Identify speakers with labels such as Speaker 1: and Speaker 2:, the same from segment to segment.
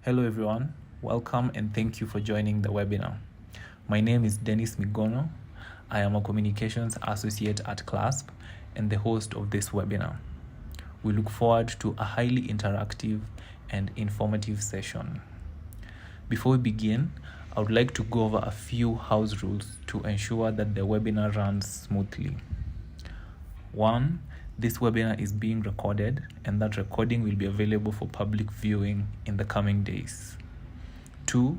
Speaker 1: Hello everyone, welcome and thank you for joining the webinar. My name is Dennis Migono. I am a Communications Associate at CLASP and the host of this webinar. We look forward to a highly interactive and informative session. Before we begin, I would like to go over a few house rules to ensure that the webinar runs smoothly. 1. This webinar is being recorded and that recording will be available for public viewing in the coming days. 2.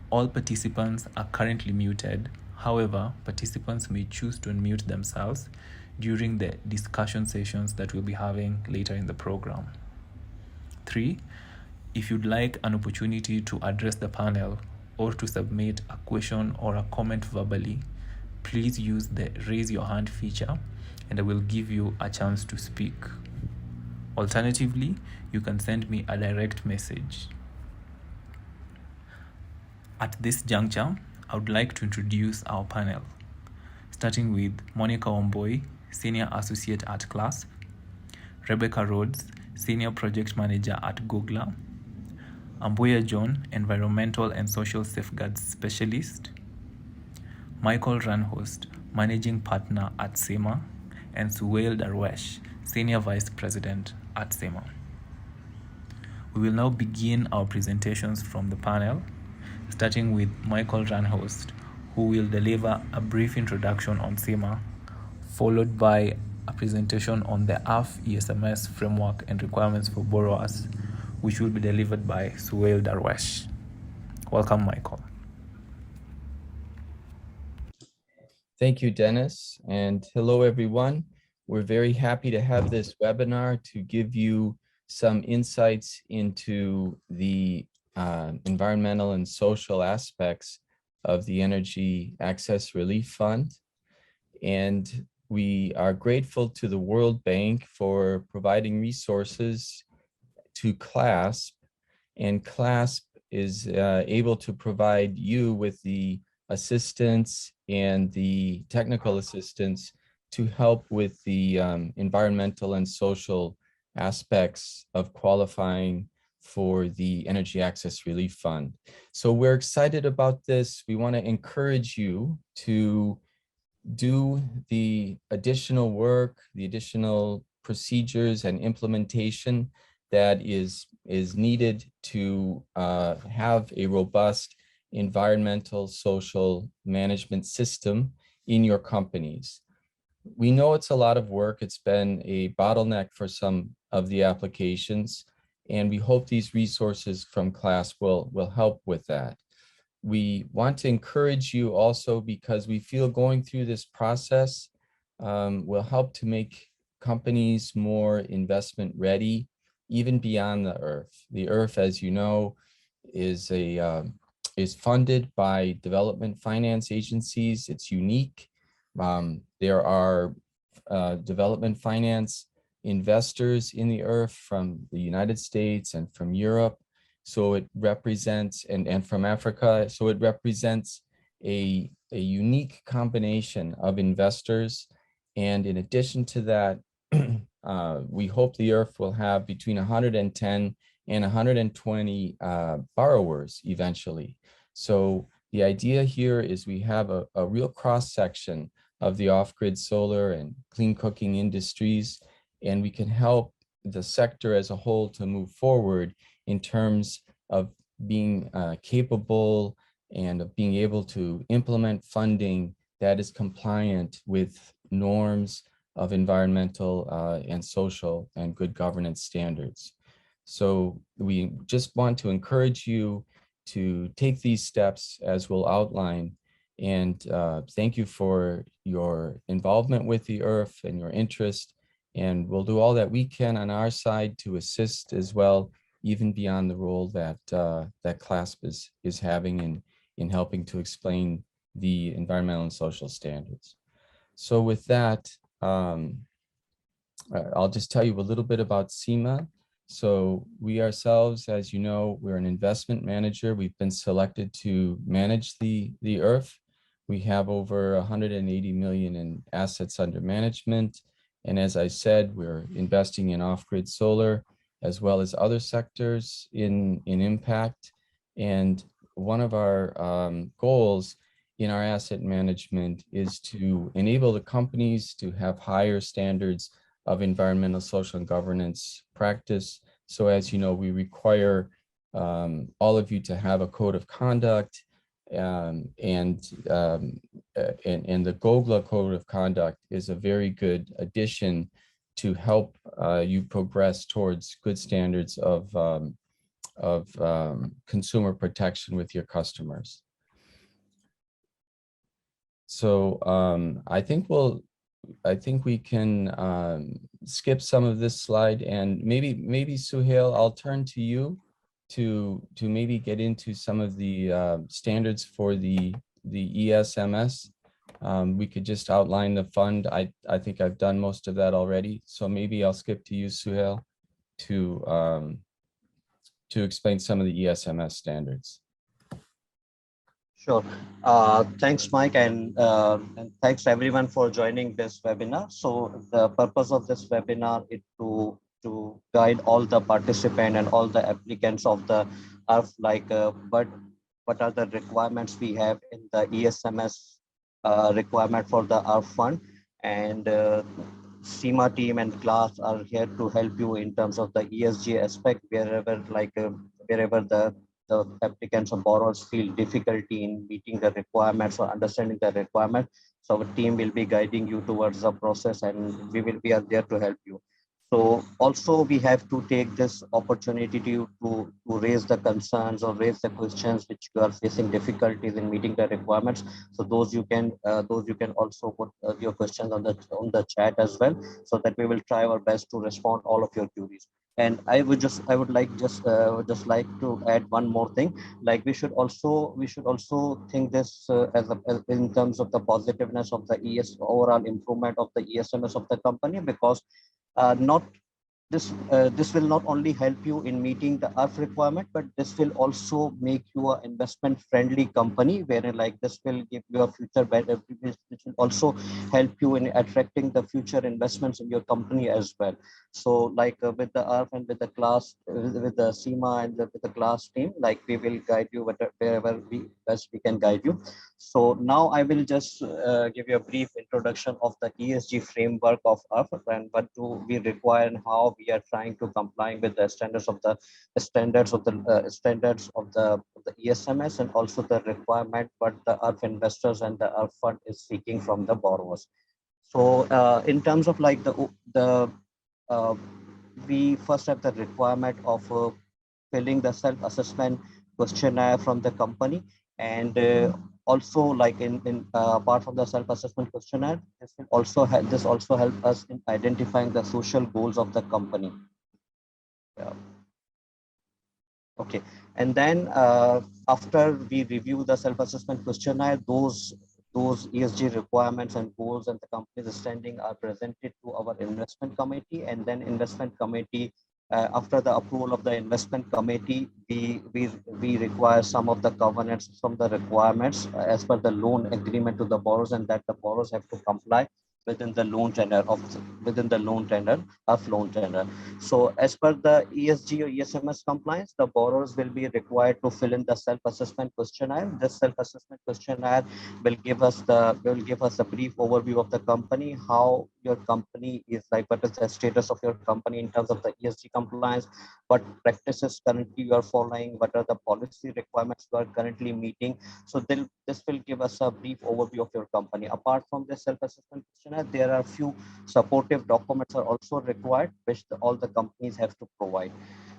Speaker 1: All participants are currently muted. However, participants may choose to unmute themselves during the discussion sessions that we'll be having later in the program. 3. If you'd like an opportunity to address the panel or to submit a question or a comment verbally, please use the raise your hand feature and I will give you a chance to speak. Alternatively, you can send me a direct message. At this juncture, I would like to introduce our panel, starting with Monica Omboy, Senior Associate at CLASP, Rebecca Rhodes, Senior Project Manager at GOGLA, Amboya John, Environmental and Social Safeguards Specialist, Michael Ranhost, Managing Partner at CIMA, and Suhail Darwesh, Senior Vice President at CIMA. We will now begin our presentations from the panel, starting with Michael Ranhost, who will deliver a brief introduction on CIMA, followed by a presentation on the EARF ESMS framework and requirements for borrowers, which will be delivered by Suhail Darwesh. Welcome, Michael.
Speaker 2: Thank you, Dennis, and hello, everyone. We're very happy to have this webinar to give you some insights into the environmental and social aspects of the Energy Access Relief Fund. And we are grateful to the World Bank for providing resources to CLASP, and CLASP is able to provide you with the assistance and the technical assistance to help with the environmental and social aspects of qualifying for the Energy Access Relief Fund. So we're excited about this. We want to encourage you to do the additional work, the additional procedures and implementation that is needed to have a robust environmental social management system in your companies. We know it's a lot of work. It's been a bottleneck for some of the applications, and we hope these resources from CLASP will help with that. We want to encourage you also because we feel going through this process will help to make companies more investment ready, even beyond the EARF. The EARF, as you know, is funded by development finance agencies. It's unique. There are development finance investors in the EARF from the United States and from Europe. So it represents, and from Africa, so it represents a unique combination of investors. And in addition to that, we hope the EARF will have between 110 and 120 borrowers eventually. So the idea here is we have a real cross-section of the off-grid solar and clean cooking industries, and we can help the sector as a whole to move forward in terms of being capable and of being able to implement funding that is compliant with norms of environmental and social and good governance standards. So we just want to encourage you to take these steps as we'll outline, and thank you for your involvement with the EARF and your interest, and we'll do all that we can on our side to assist as well, even beyond the role that that CLASP is having in helping to explain the environmental and social standards. So with that, I'll just tell you a little bit about CIMA. So we ourselves, as you know, we're an investment manager. We've been selected to manage the EARF. We have over 180 million in assets under management. And as I said, we're investing in off-grid solar as well as other sectors in impact. And one of our goals in our asset management is to enable the companies to have higher standards of environmental, social, and governance practice. So as you know, we require all of you to have a code of conduct, and the GOGLA code of conduct is a very good addition to help you progress towards good standards of consumer protection with your customers. So I think we can skip some of this slide, and maybe Suhail, I'll turn to you to maybe get into some of the standards for the ESMS. We could just outline the fund. I think I've done most of that already. So maybe I'll skip to you, Suhail, to explain some of the ESMS standards.
Speaker 3: Sure. Thanks, Mike, and thanks everyone for joining this webinar. So the purpose of this webinar is to guide all the participants and all the applicants of the EARF, like what are the requirements we have in the ESMS requirement for the EARF fund, and CIMA team and CLASP are here to help you in terms of the ESG aspect wherever the applicants or borrowers feel difficulty in meeting the requirements or understanding the requirement. So our team will be guiding you towards the process, and we are there to help you. So also we have to take this opportunity to raise the concerns or raise the questions which you are facing difficulties in meeting the requirements. So those you can also put your questions on the chat as well, so that we will try our best to respond all of your queries. And I would like to add one more thing. Like we should also think this as in terms of the positiveness of the overall improvement of the ESMS of the company, because not this will not only help you in meeting the EARF requirement, but this will also make you an investment friendly company, wherein like this will give you a future better, which will also help you in attracting the future investments in your company as well. So like with the EARF and with the CLASP, with the CIMA and with the CLASP team, like we will guide you wherever we best we can guide you. So now I will just give you a brief introduction of the ESG framework of EARF and what do we require and how we are trying to comply with the standards of the ESMS, and also the requirement what the EARF investors and the EARF fund is seeking from the borrowers. So in terms of like we first have the requirement of filling the self-assessment questionnaire from the company, and also like in apart from the self-assessment questionnaire, this also help us in identifying the social goals of the company. Yeah. Okay, and then after we review the self-assessment questionnaire, those ESG requirements and goals and the company's standing are presented to our investment committee, and then investment committee, after the approval of the investment committee, we require some of the covenants, some of the requirements as per the loan agreement to the borrowers, and that the borrowers have to comply within the loan tenor of loan tenor. So as per the ESG or ESMS compliance, the borrowers will be required to fill in the self-assessment questionnaire. This self-assessment questionnaire will give us a brief overview of the company, how your company is, like what is the status of your company in terms of the ESG compliance, what practices currently you are following, what are the policy requirements you are currently meeting. So this will give us a brief overview of your company. Apart from this self-assessment questionnaire, there are few supportive documents are also required, which all the companies have to provide.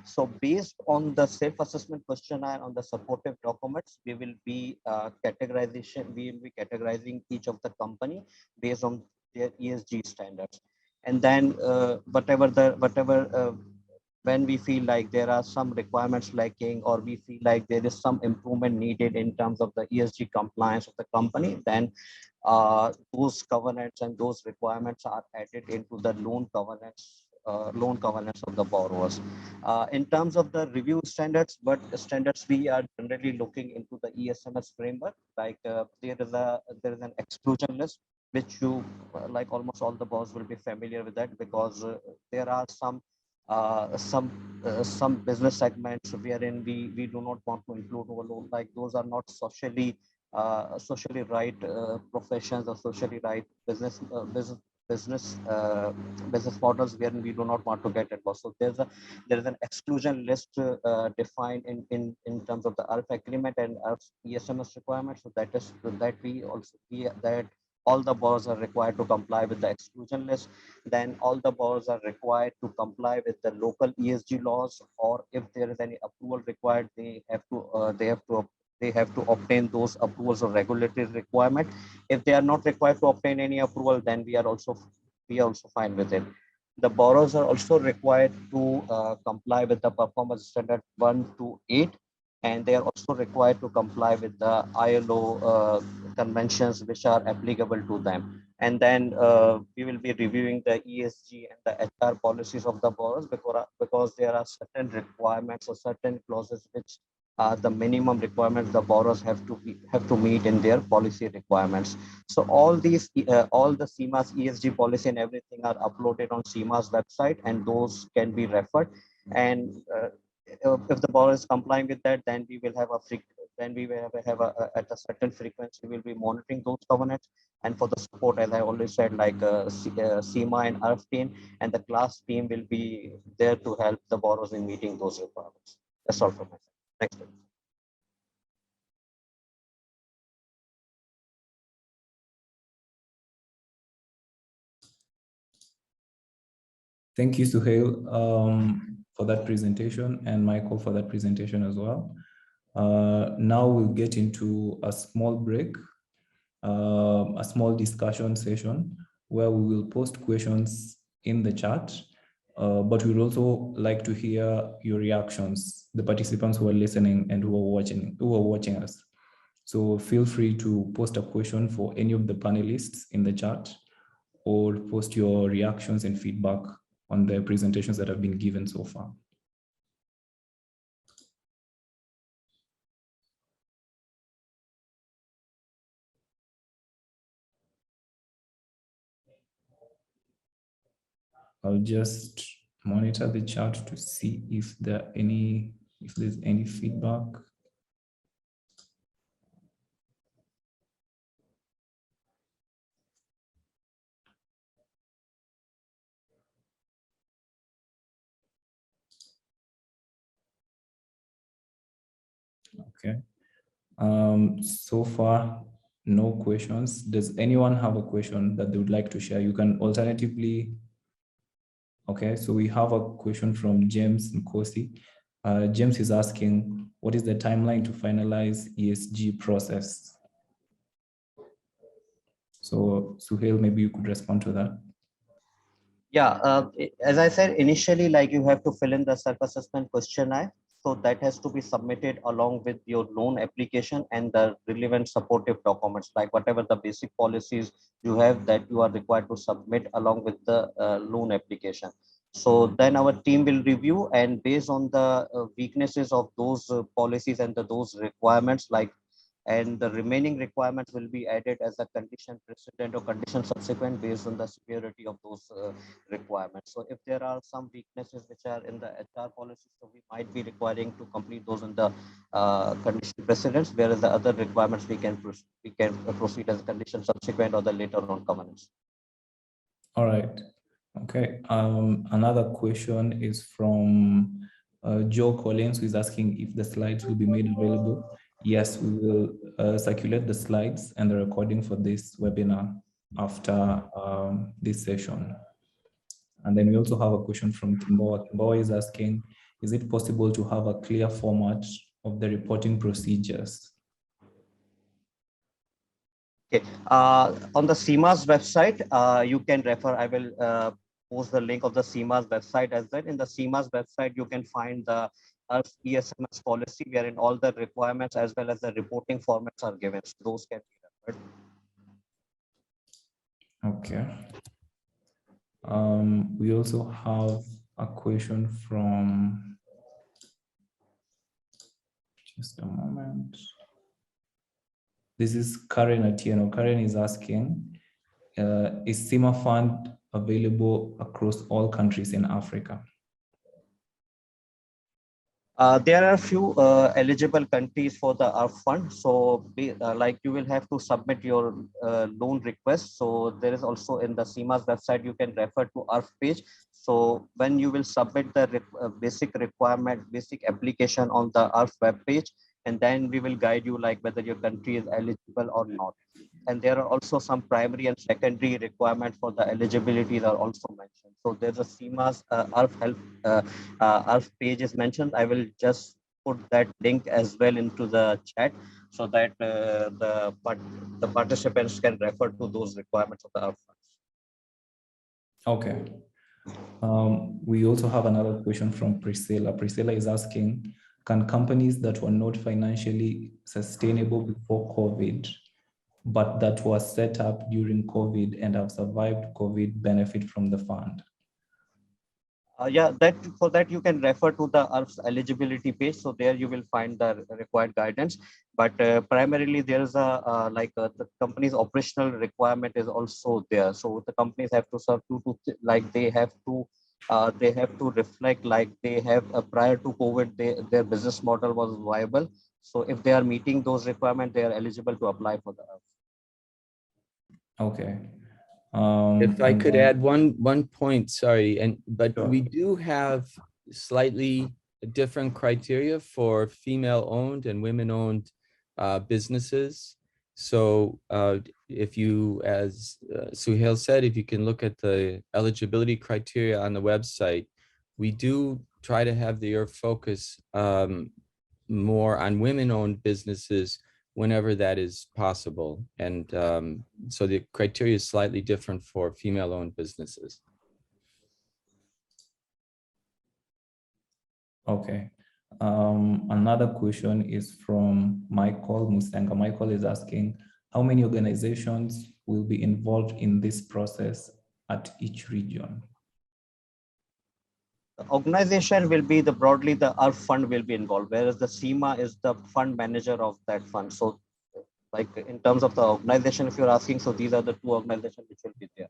Speaker 3: So based on the self-assessment questionnaire, on the supportive documents, we will be categorizing each of the company based on their ESG standards. And then when we feel like there are some requirements lacking, or we feel like there is some improvement needed in terms of the ESG compliance of the company, then those covenants and those requirements are added into the loan covenants of the borrowers. In terms of the review standards, what standards we are generally looking into the ESMS framework, like there is an exclusion list, which you like almost all the borrowers will be familiar with that, because there are some some business segments wherein we do not want to include overload, like those are not socially right professions or socially right business models wherein we do not want to get involved. So there is an exclusion list defined in terms of the EARF agreement and EARF ESMS requirements. So that is that we also that all the borrowers are required to comply with the exclusion list. Then all the borrowers are required to comply with the local ESG laws, or if there is any approval required, they have to obtain those approvals or regulatory requirement. If they are not required to obtain any approval, then we are also fine with it. The borrowers are also required to comply with the performance standard 1 to 8, and they are also required to comply with the ILO conventions which are applicable to them. And then we will be reviewing the ESG and the HR policies of the borrowers, because there are certain requirements or certain clauses which are the minimum requirements the borrowers have to meet in their policy requirements. So all the CIMA's ESG policy and everything are uploaded on CIMA's website, and those can be referred. And if the borrower is complying with that, then we will have at a certain frequency, we will be monitoring those covenants. And for the support, as I already said, like CIMA and EARF team and the CLASP team will be there to help the borrowers in meeting those requirements. That's all from my side. Next slide.
Speaker 1: Thank you, Suhail, for that presentation, and Michael for that presentation as well. Now we'll get into a small break, a small discussion session where we will post questions in the chat, but we'd also like to hear your reactions, the participants who are listening and who are watching us. So feel free to post a question for any of the panelists in the chat, or post your reactions and feedback on the presentations that have been given so far. I'll just monitor the chat to see if there's any feedback. Okay. So far, no questions. Does anyone have a question that they would like to share? You can alternatively. Okay, so we have a question from James Nkosi. James is asking, what is the timeline to finalize ESG process? So Suhail, maybe you could respond to that.
Speaker 3: Yeah, as I said initially, like you have to fill in the self-assessment questionnaire. So that has to be submitted along with your loan application and the relevant supportive documents, like whatever the basic policies you have that you are required to submit along with the loan application. So then our team will review, and based on the weaknesses of those policies and those requirements, and the remaining requirements will be added as a condition precedent or condition subsequent based on the severity of those requirements. So if there are some weaknesses which are in the HR policy, so we might be requiring to complete those in the condition precedents, whereas the other requirements we can proceed as a condition subsequent or the later on covenants.
Speaker 1: All right. Okay. Another question is from Joe Collins, who is asking if the slides will be made available. Yes, we will circulate the slides and the recording for this webinar after this session. And then we also have a question from Timboa. Timboa is asking, is it possible to have a clear format of the reporting procedures?
Speaker 3: Okay, on the CIMA's website, you can refer, I will post the link of the CIMA's website as well. In the CIMA's website, you can find the ESMS policy, wherein all the requirements as well as the reporting formats are given. So those can be referred.
Speaker 1: Okay. We also have a question from, just a moment. This is Karen Atieno. Karen is asking, is CIMA fund available across all countries in Africa?
Speaker 3: There are few eligible countries for the EARF fund. So like you will have to submit your loan request. So there is also in the CIMA's website, you can refer to EARF page. So when you will submit the basic requirement, basic application on the EARF web page, and then we will guide you like whether your country is eligible or not. And there are also some primary and secondary requirements for the eligibilities are also mentioned. So there's a CIMA's EARF help EARF page is mentioned. I will just put that link as well into the chat so that the participants can refer to those requirements of the EARF funds.
Speaker 1: Okay. We also have another question from Priscilla. Priscilla is asking, can companies that were not financially sustainable before COVID, but that were set up during COVID and have survived COVID benefit from the fund?
Speaker 3: Yeah, for that you can refer to the EARF's eligibility page. So there you will find the required guidance. But primarily there is the company's operational requirement is also there. So the companies have to serve they have to reflect like they have prior to COVID, their business model was viable. So if they are meeting those requirements, they are eligible to apply for the EARF.
Speaker 1: Okay.
Speaker 2: If I could add one point, sorry, but
Speaker 1: Sure.
Speaker 2: we do have slightly different criteria for female-owned and women-owned businesses. So if you, as Suhail said, if you can look at the eligibility criteria on the website, we do try to have the EARF focus more on women-owned businesses whenever that is possible. And so the criteria is slightly different for female-owned businesses.
Speaker 1: Okay. Another question is from Michael Musenga. Michael is asking, how many organizations will be involved in this process at each region?
Speaker 3: The organization will be broadly the EARF fund will be involved, whereas the CIMA is the fund manager of that fund. So like in terms of the organization, if you're asking, so these are the two organizations which will be there.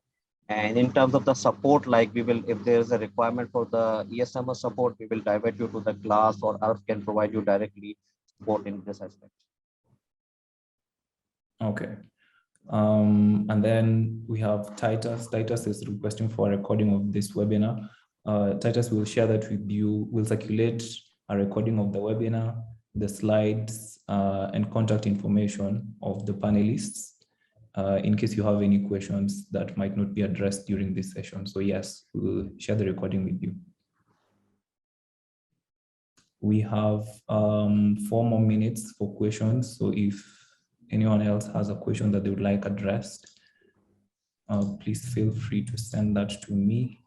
Speaker 3: And in terms of the support, like we will, if there is a requirement for the ESMS support, we will divert you to the class, or EARF can provide you directly support in this aspect.
Speaker 1: Okay. And then we have Titus. Titus is requesting for a recording of this webinar. Titus will share that with you. We'll circulate a recording of the webinar, the slides, and contact information of the panelists in case you have any questions that might not be addressed during this session. So yes, we'll share the recording with you. We have 4 more minutes for questions. So if anyone else has a question that they would like addressed, please feel free to send that to me.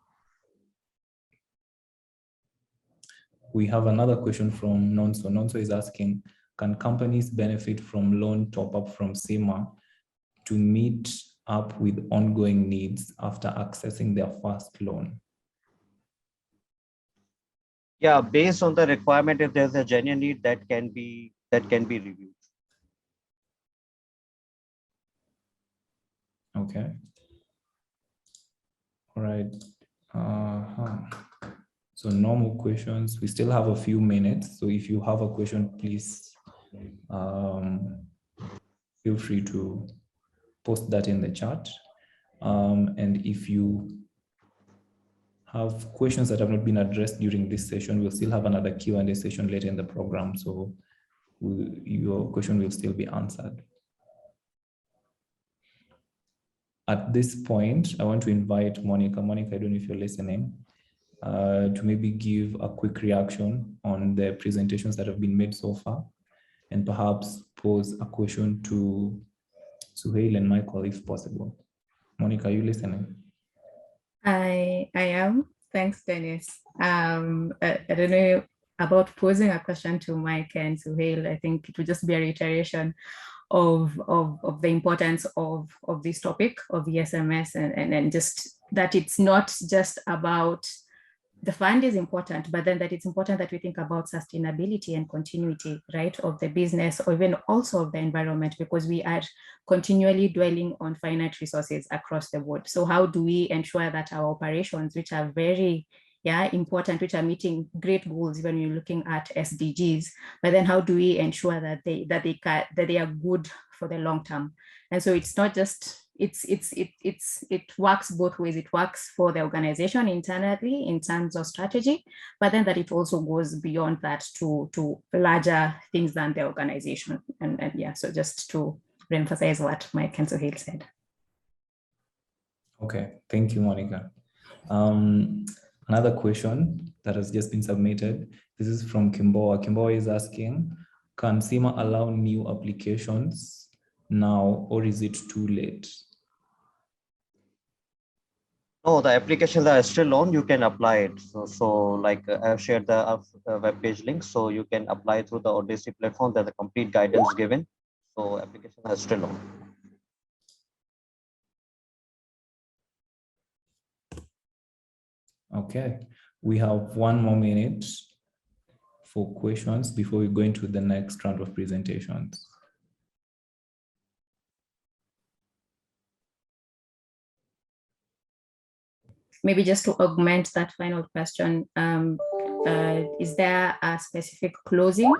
Speaker 1: We have another question from Nonso. Nonso is asking, can companies benefit from loan top-up from CIMA to meet up with ongoing needs after accessing their first loan?
Speaker 3: Yeah, based on the requirement, if there's a genuine need, that can be reviewed.
Speaker 1: Okay. All right. So no more questions. We still have a few minutes. So if you have a question, please feel free to post that in the chat. And if you have questions that have not been addressed during this session, we'll still have another Q&A session later in the program. So your question will still be answered. At this point, I want to invite Monica. Monica, I don't know if you're listening, to maybe give a quick reaction on the presentations that have been made so far, and perhaps pose a question to Suhail and Michael, if possible. Monica, are you listening?
Speaker 4: I am. Thanks, Dennis. I don't know about posing a question to Mike and Suhail. I think it will just be a reiteration of the importance of this topic of the SMS, and just that it's not just about the fund is important, but then that it's important that we think about sustainability and continuity, right, of the business, or even also of the environment, because we are continually dwelling on finite resources across the board. So how do we ensure that our operations, which are very important, which are meeting great goals when you're looking at SDGs. But then how do we ensure that they are good for the long term? And so it's not just it works both ways. It works for the organization internally in terms of strategy, but then that it also goes beyond that to larger things than the organization. And yeah, so just to reemphasize what Mike and Sohail said.
Speaker 1: Okay, thank you, Monica. Another question that has just been submitted. This is from Kimboa. Kimboa is asking, can CIMA allow new applications now, or is it too late?
Speaker 3: No, the applications are still on. You can apply it. So like I've shared the web page link, so you can apply through the Odyssey platform. There's a complete guidance given. So applications are still on.
Speaker 1: Okay, we have 1 more minute for questions before we go into the next round of presentations.
Speaker 4: Maybe just to augment that final question, is there a specific closing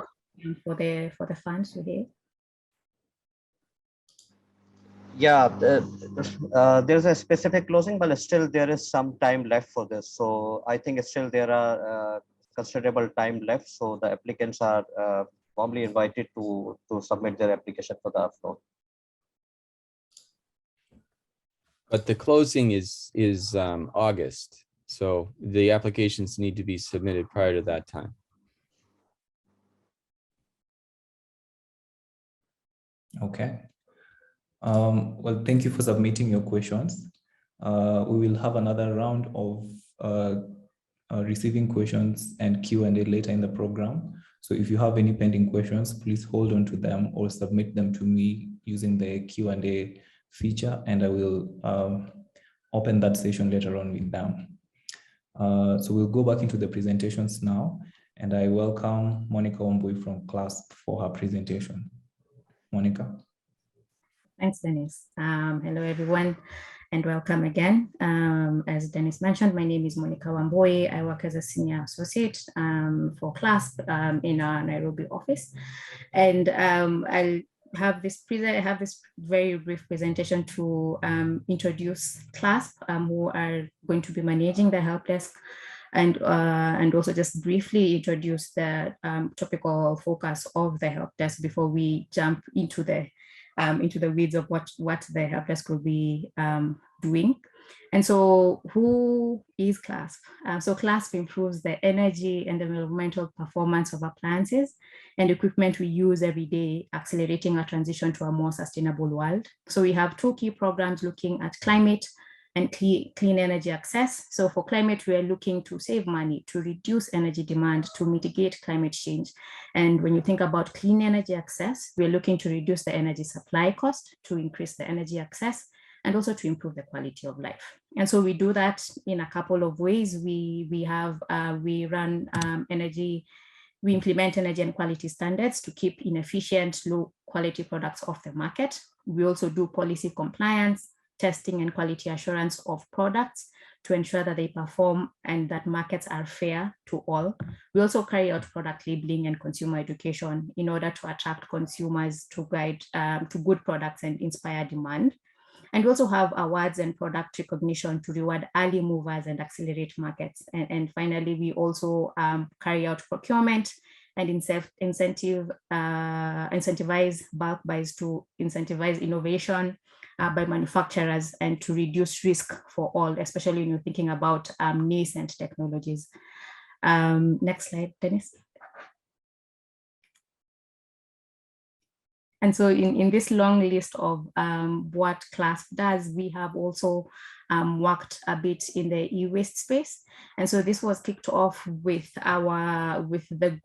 Speaker 4: for the funds today?
Speaker 3: Yeah, there's a specific closing, but still there is some time left for this. So I think still there are considerable time left. So the applicants are formally invited to submit their application for the upload.
Speaker 2: But the closing is August. So the applications need to be submitted prior to that time.
Speaker 1: Okay. Well, thank you for submitting your questions. We will have another round of receiving questions and Q&A later in the program. So if you have any pending questions, please hold on to them or submit them to me using the Q&A feature, and I will open that session later on with them. So we'll go back into the presentations now, and I welcome Monica Wambui from CLASP for her presentation. Monica.
Speaker 4: Thanks, Dennis. Hello, everyone, and welcome again. As Dennis mentioned, my name is Monica Wambui. I work as a senior associate for CLASP in our Nairobi office, and I have this very brief presentation to introduce CLASP, who are going to be managing the help desk, and also just briefly introduce the topical focus of the help desk before we jump into the weeds of what the help desk will be doing. And so who is CLASP? So CLASP improves the energy and environmental performance of appliances and equipment we use every day, accelerating our transition to a more sustainable world. So we have 2 key programs looking at climate and clean energy access. So for climate, we are looking to save money, to reduce energy demand, to mitigate climate change. And when you think about clean energy access, we're looking to reduce the energy supply cost, to increase the energy access, and also to improve the quality of life. And so we do that in a couple of ways. We implement energy and quality standards to keep inefficient, low quality products off the market. We also do policy compliance, testing and quality assurance of products to ensure that they perform and that markets are fair to all. We also carry out product labeling and consumer education in order to attract consumers to guide to good products and inspire demand. And we also have awards and product recognition to reward early movers and accelerate markets. And finally, we also carry out procurement and incentivize bulk buys to incentivize innovation by manufacturers and to reduce risk for all, especially when you're thinking about nascent technologies. Next slide, Dennis. And so in this long list of what CLASP does, we have also worked a bit in the e-waste space. And so this was kicked off with the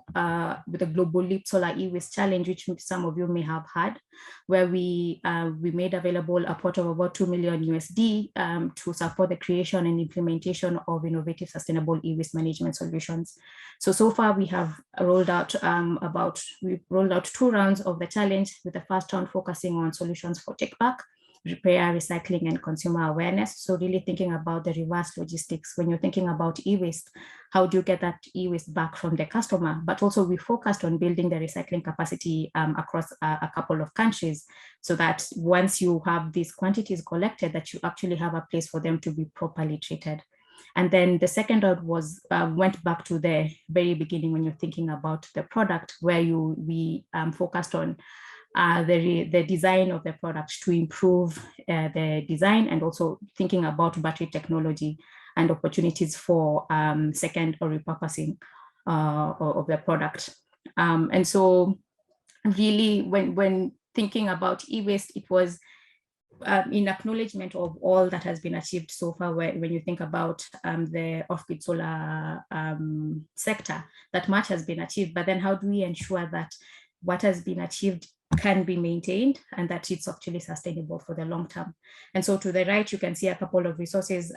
Speaker 4: Global Leap Solar e-waste challenge, which some of you may have had, where we made available a pot of about $2 million USD to support the creation and implementation of innovative sustainable e-waste management solutions. So far we have rolled out 2 rounds of the challenge, with the first round focusing on solutions for take back, repair, recycling, and consumer awareness. So really thinking about the reverse logistics. When you're thinking about e-waste, how do you get that e-waste back from the customer? But also we focused on building the recycling capacity across a couple of countries, so that once you have these quantities collected, that you actually have a place for them to be properly treated. And then the second round was went back to the very beginning when you're thinking about the product, where we focused on the design of the product to improve the design, and also thinking about battery technology and opportunities for second or repurposing of the product. And so really when thinking about e-waste, it was in acknowledgement of all that has been achieved so far, when you think about the off-grid solar sector, that much has been achieved, but then how do we ensure that what has been achieved can be maintained and that it's actually sustainable for the long term? And so to the right, you can see a couple of resources,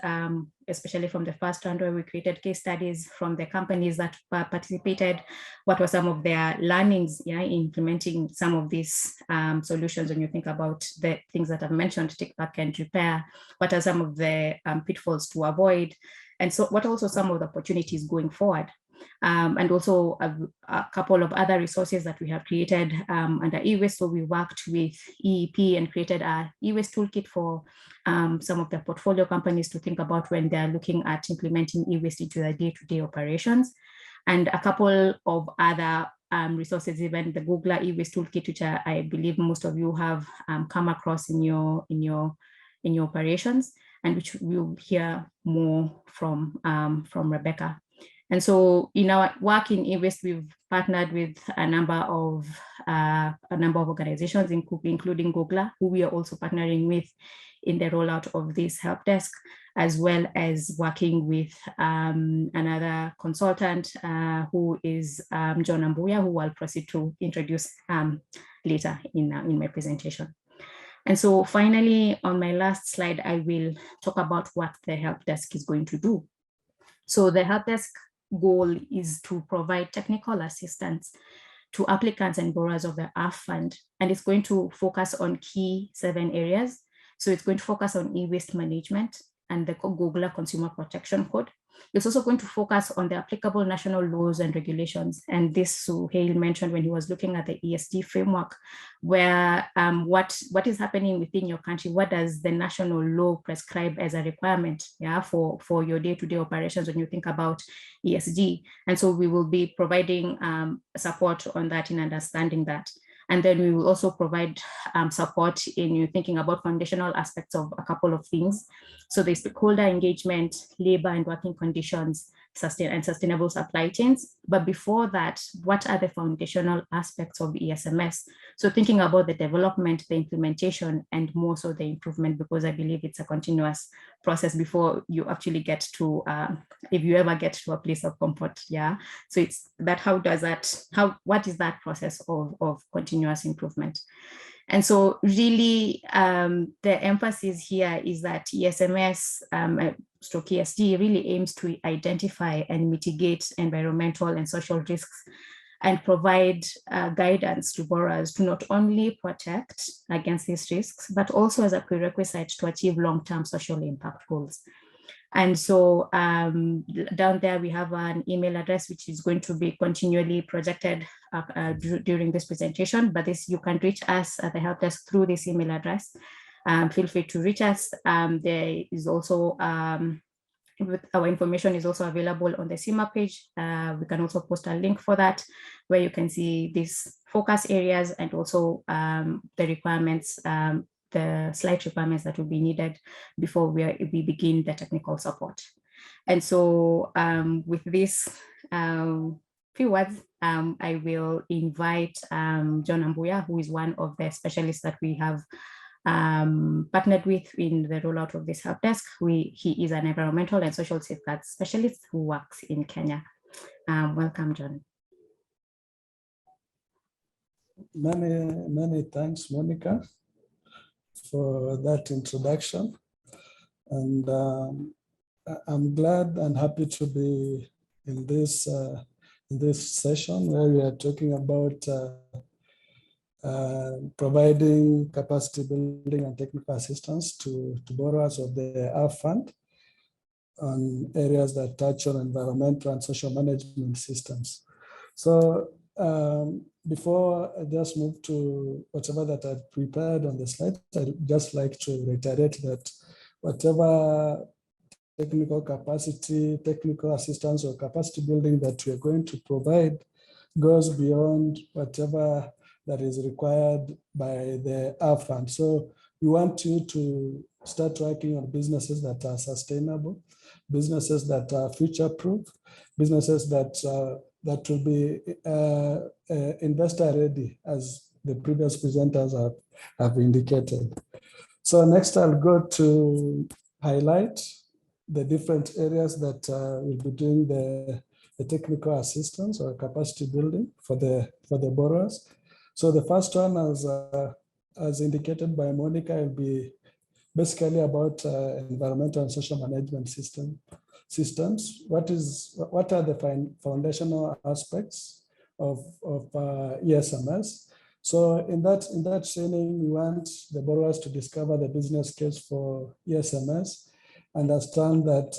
Speaker 4: especially from the first round, where we created case studies from the companies that participated. What were some of their learnings in implementing some of these solutions? When you think about the things that I've mentioned, take back and repair, what are some of the pitfalls to avoid? And so what are also some of the opportunities going forward? And also a couple of other resources that we have created under e-waste. So we worked with EEP and created a e-waste toolkit for some of the portfolio companies to think about when they're looking at implementing e-waste into their day-to-day operations. And a couple of other resources, even the GOGLA e-waste toolkit, which I believe most of you have come across in your operations, and which we'll hear more from Rebecca. And so in our work in e-waste, we've partnered with a number of organizations, including GOGLA, who we are also partnering with in the rollout of this help desk, as well as working with another consultant who is John Ambuya, who I'll proceed to introduce later in my presentation. And so finally, on my last slide, I will talk about what the help desk is going to do. So the help desk goal is to provide technical assistance to applicants and borrowers of the EARF fund, and it's going to focus on key 7 areas. So it's going to focus on e-waste management and the GOGLA Consumer Protection Code. It's also going to focus on the applicable national laws and regulations. And this Suhail mentioned when he was looking at the Esg Framework, where what is happening within your country, what does the national law prescribe as a requirement for your day-to-day operations when you think about ESG. And so we will be providing support on that in understanding that. And then we will also provide support in you thinking about foundational aspects of a couple of things. So the stakeholder engagement, labor and working conditions, and sustainable supply chains. But before that, what are the foundational aspects of ESMS? So thinking about the development, the implementation, and more so the improvement, because I believe it's a continuous process before you actually get to, if you ever get to a place of comfort, So it's that, what is that process of continuous improvement? And so really the emphasis here is that ESMS stroke ESG really aims to identify and mitigate environmental and social risks and provide guidance to borrowers to not only protect against these risks, but also as a prerequisite to achieve long-term social impact goals. And so down there, we have an email address, which is going to be continually projected during this presentation, but you can reach us at the help desk through this email address. Feel free to reach us. There is also, our information is also available on the CIMA page. We can also post a link for that, where you can see these focus areas and also the requirements, the slight requirements that will be needed before we begin the technical support. And so with this few words, I will invite John Ambuya, who is one of the specialists that we have partnered with in the rollout of this help desk. He is an environmental and social safeguards specialist who works in Kenya. Welcome, John.
Speaker 5: Many thanks, Monica, for that introduction. And I'm glad and happy to be in this session where we are talking about providing capacity building and technical assistance to borrowers of the EARF fund on areas that touch on environmental and social management systems. So before I just move to whatever that I've prepared on the slide, I'd just like to reiterate that whatever technical capacity, technical assistance or capacity building that we are going to provide goes beyond whatever that is required by the EARF fund. So we want you to start working on businesses that are sustainable, businesses that are future-proof, businesses that will be investor ready, as the previous presenters have indicated. So next I'll go to highlight the different areas that we'll be doing the technical assistance or capacity building for the borrowers. So the first one, as indicated by Monica, will be basically about environmental and social management systems. What are the foundational aspects of ESMS? So in that training, we want the borrowers to discover the business case for ESMS, understand that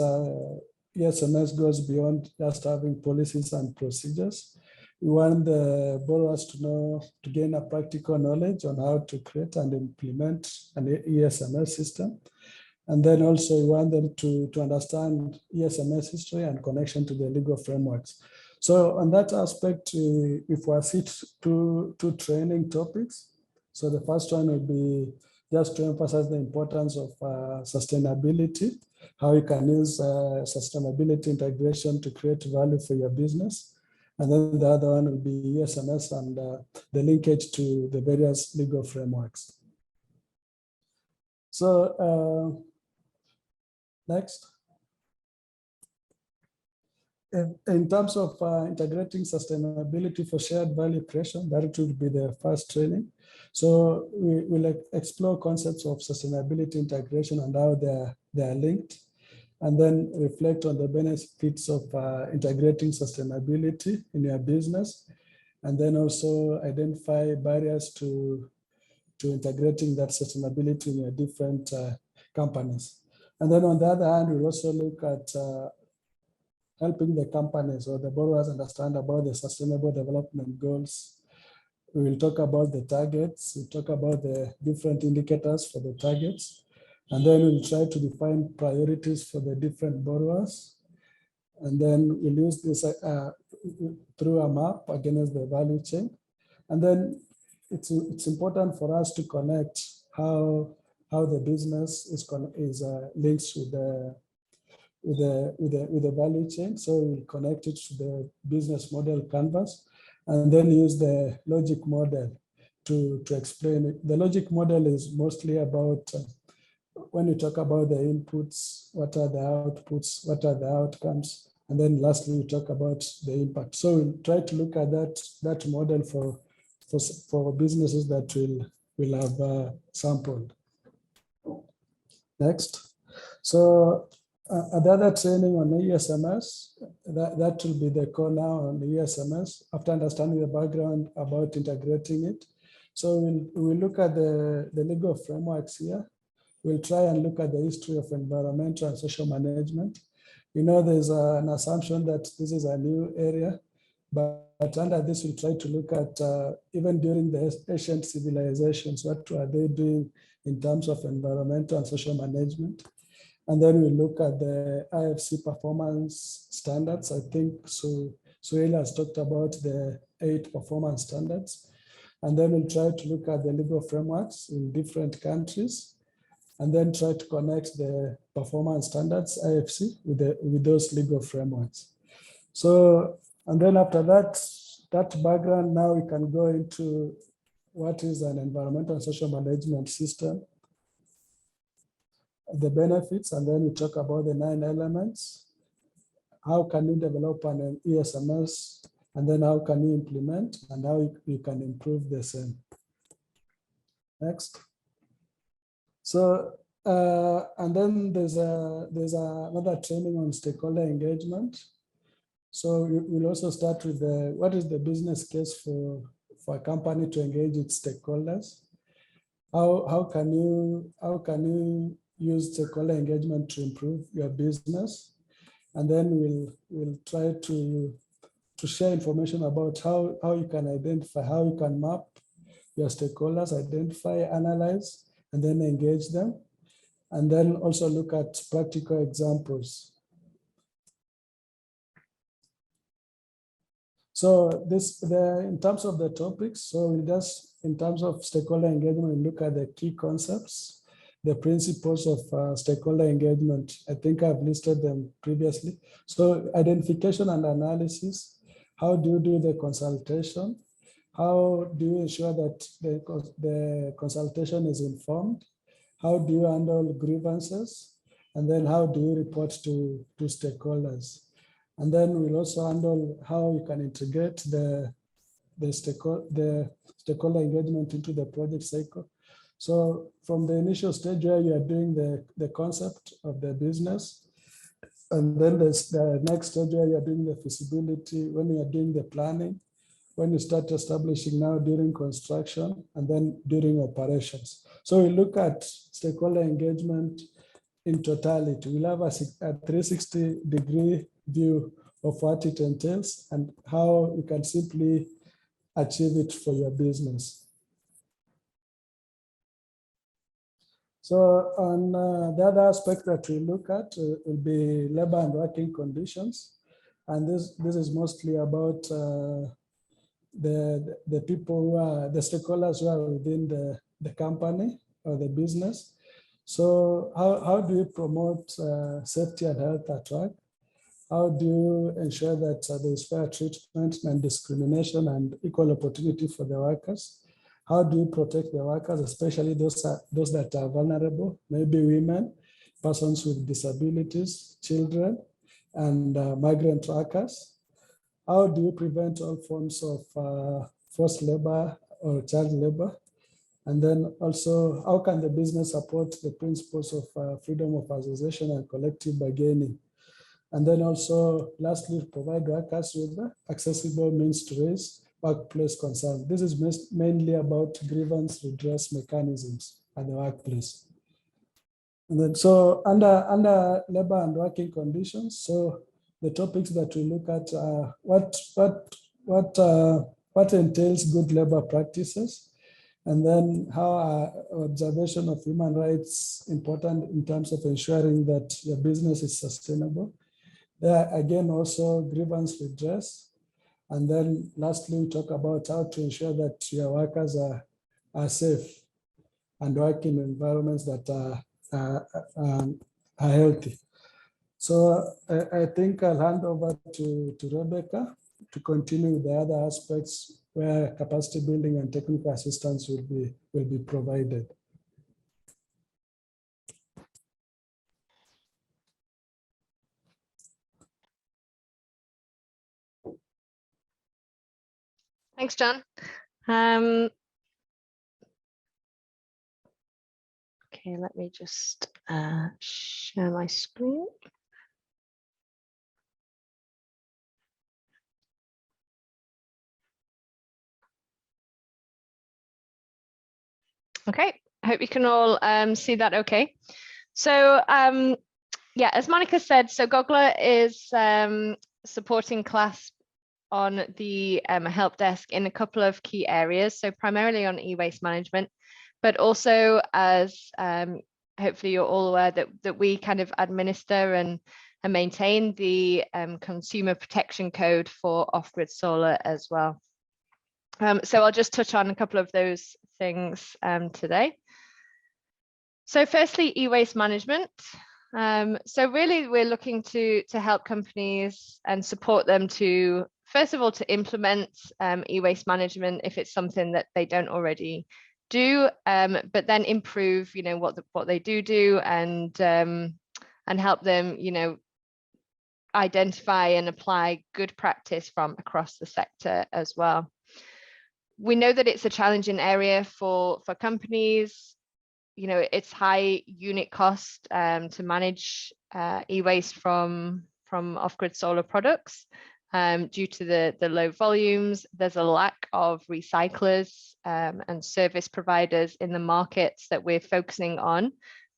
Speaker 5: ESMS goes beyond just having policies and procedures. We want the borrowers to gain a practical knowledge on how to create and implement an ESMS system. And then also we want them to understand ESMS history and connection to the legal frameworks. So on that aspect, if we fit two training topics. So the first one will be just to emphasize the importance of sustainability, how you can use sustainability integration to create value for your business. And then the other one will be ESMS and the linkage to the various legal frameworks. So next. In terms of integrating sustainability for shared value creation, that will be the first training. So we will explore concepts of sustainability integration and how they are linked, and then reflect on the benefits of integrating sustainability in your business, and then also identify barriers to integrating that sustainability in your different companies. And then on the other hand, we'll also look at helping the companies or the borrowers understand about the sustainable development goals. We will talk about the targets, we'll talk about the different indicators for the targets, and then we'll try to define priorities for the different borrowers. And then we'll use this through a map against the value chain. And then it's important for us to connect how the business is linked with the value chain. So we'll connect it to the business model canvas, and then use the logic model to explain it. The logic model is mostly about when you talk about the inputs, what are the outputs, what are the outcomes, and then lastly we talk about the impact. So we'll try to look at that model for businesses that will have sampled. Next. So the other training on ESMS, that will be the core now on the ESMS, after understanding the background about integrating it. So we'll look at the legal frameworks here. We'll try and look at the history of environmental and social management. You know, there's an assumption that this is a new area, but under this, we'll try to look at even during the ancient civilizations, what were they doing in terms of environmental and social management? And then we look at the IFC performance standards. I think Suhail has talked about the 8 performance standards. And then we'll try to look at the legal frameworks in different countries, and then try to connect the performance standards, IFC, with those legal frameworks. So, and then after that background, now we can go into what is an environmental and social management system, the benefits, and then we talk about the 9 elements. How can you develop an ESMS, and then how can you implement, and how you can improve the same. Next. So, and then there's another training on stakeholder engagement. So we'll also start with what is the business case for for a company to engage its stakeholders. How can you use stakeholder engagement to improve your business? And then we'll try to share information about how you can identify, how you can map your stakeholders, identify, analyze, and then engage them. And then also look at practical examples. So in terms of the topics, so we just, in terms of stakeholder engagement, we look at the key concepts, the principles of stakeholder engagement. I think I've listed them previously. So identification and analysis, how do you do the consultation? How do you ensure that the consultation is informed? How do you handle grievances? And then how do you report to stakeholders? And then we'll also handle how you can integrate the stakeholder engagement into the project cycle. So from the initial stage where you are doing the concept of the business, and then there's the next stage where you are doing the feasibility, when you are doing the planning, when you start establishing now during construction, and then during operations. So we look at stakeholder engagement in totality. We'll have a 360-degree view of what it entails and how you can simply achieve it for your business. So on the other aspect that we look at will be labor and working conditions. And this is mostly about the people who are, the stakeholders who are within the company or the business. So how do you promote safety and health at work? How do you ensure that there's fair treatment and discrimination and equal opportunity for the workers? How do you protect the workers, especially those that are vulnerable, maybe women, persons with disabilities, children, and migrant workers? How do you prevent all forms of forced labor or child labor? And then also, how can the business support the principles of freedom of association and collective bargaining? And then also, lastly, provide workers with accessible means to raise workplace concerns. This is mainly about grievance redress mechanisms at the workplace. And then, so under labor and working conditions, so the topics that we look at are what entails good labor practices, and then how are observation of human rights important in terms of ensuring that your business is sustainable. There again, also grievance redress. And then lastly, we talk about how to ensure that your workers are safe and work in environments that are healthy. So I think I'll hand over to Rebecca to continue with the other aspects where capacity building and technical assistance will be provided.
Speaker 6: Thanks, John. Okay, let me just share my screen. Okay, I hope you can all see that okay. So yeah, as Monica said, so GOGLA is supporting CLASP on the help desk in a couple of key areas. So primarily on e-waste management, but also as hopefully you're all aware that we kind of administer and maintain the consumer protection code for off-grid solar as well. So I'll just touch on a couple of those things today. So firstly, e-waste management. So really we're looking to help companies and support them to, first of all, to implement e-waste management if it's something that they don't already do, but then improve, what they do and help them, identify and apply good practice from across the sector as well. We know that it's a challenging area for companies. It's high unit cost to manage e-waste from off-grid solar products. due to the low volumes. There's a lack of recyclers and service providers in the markets that we're focusing on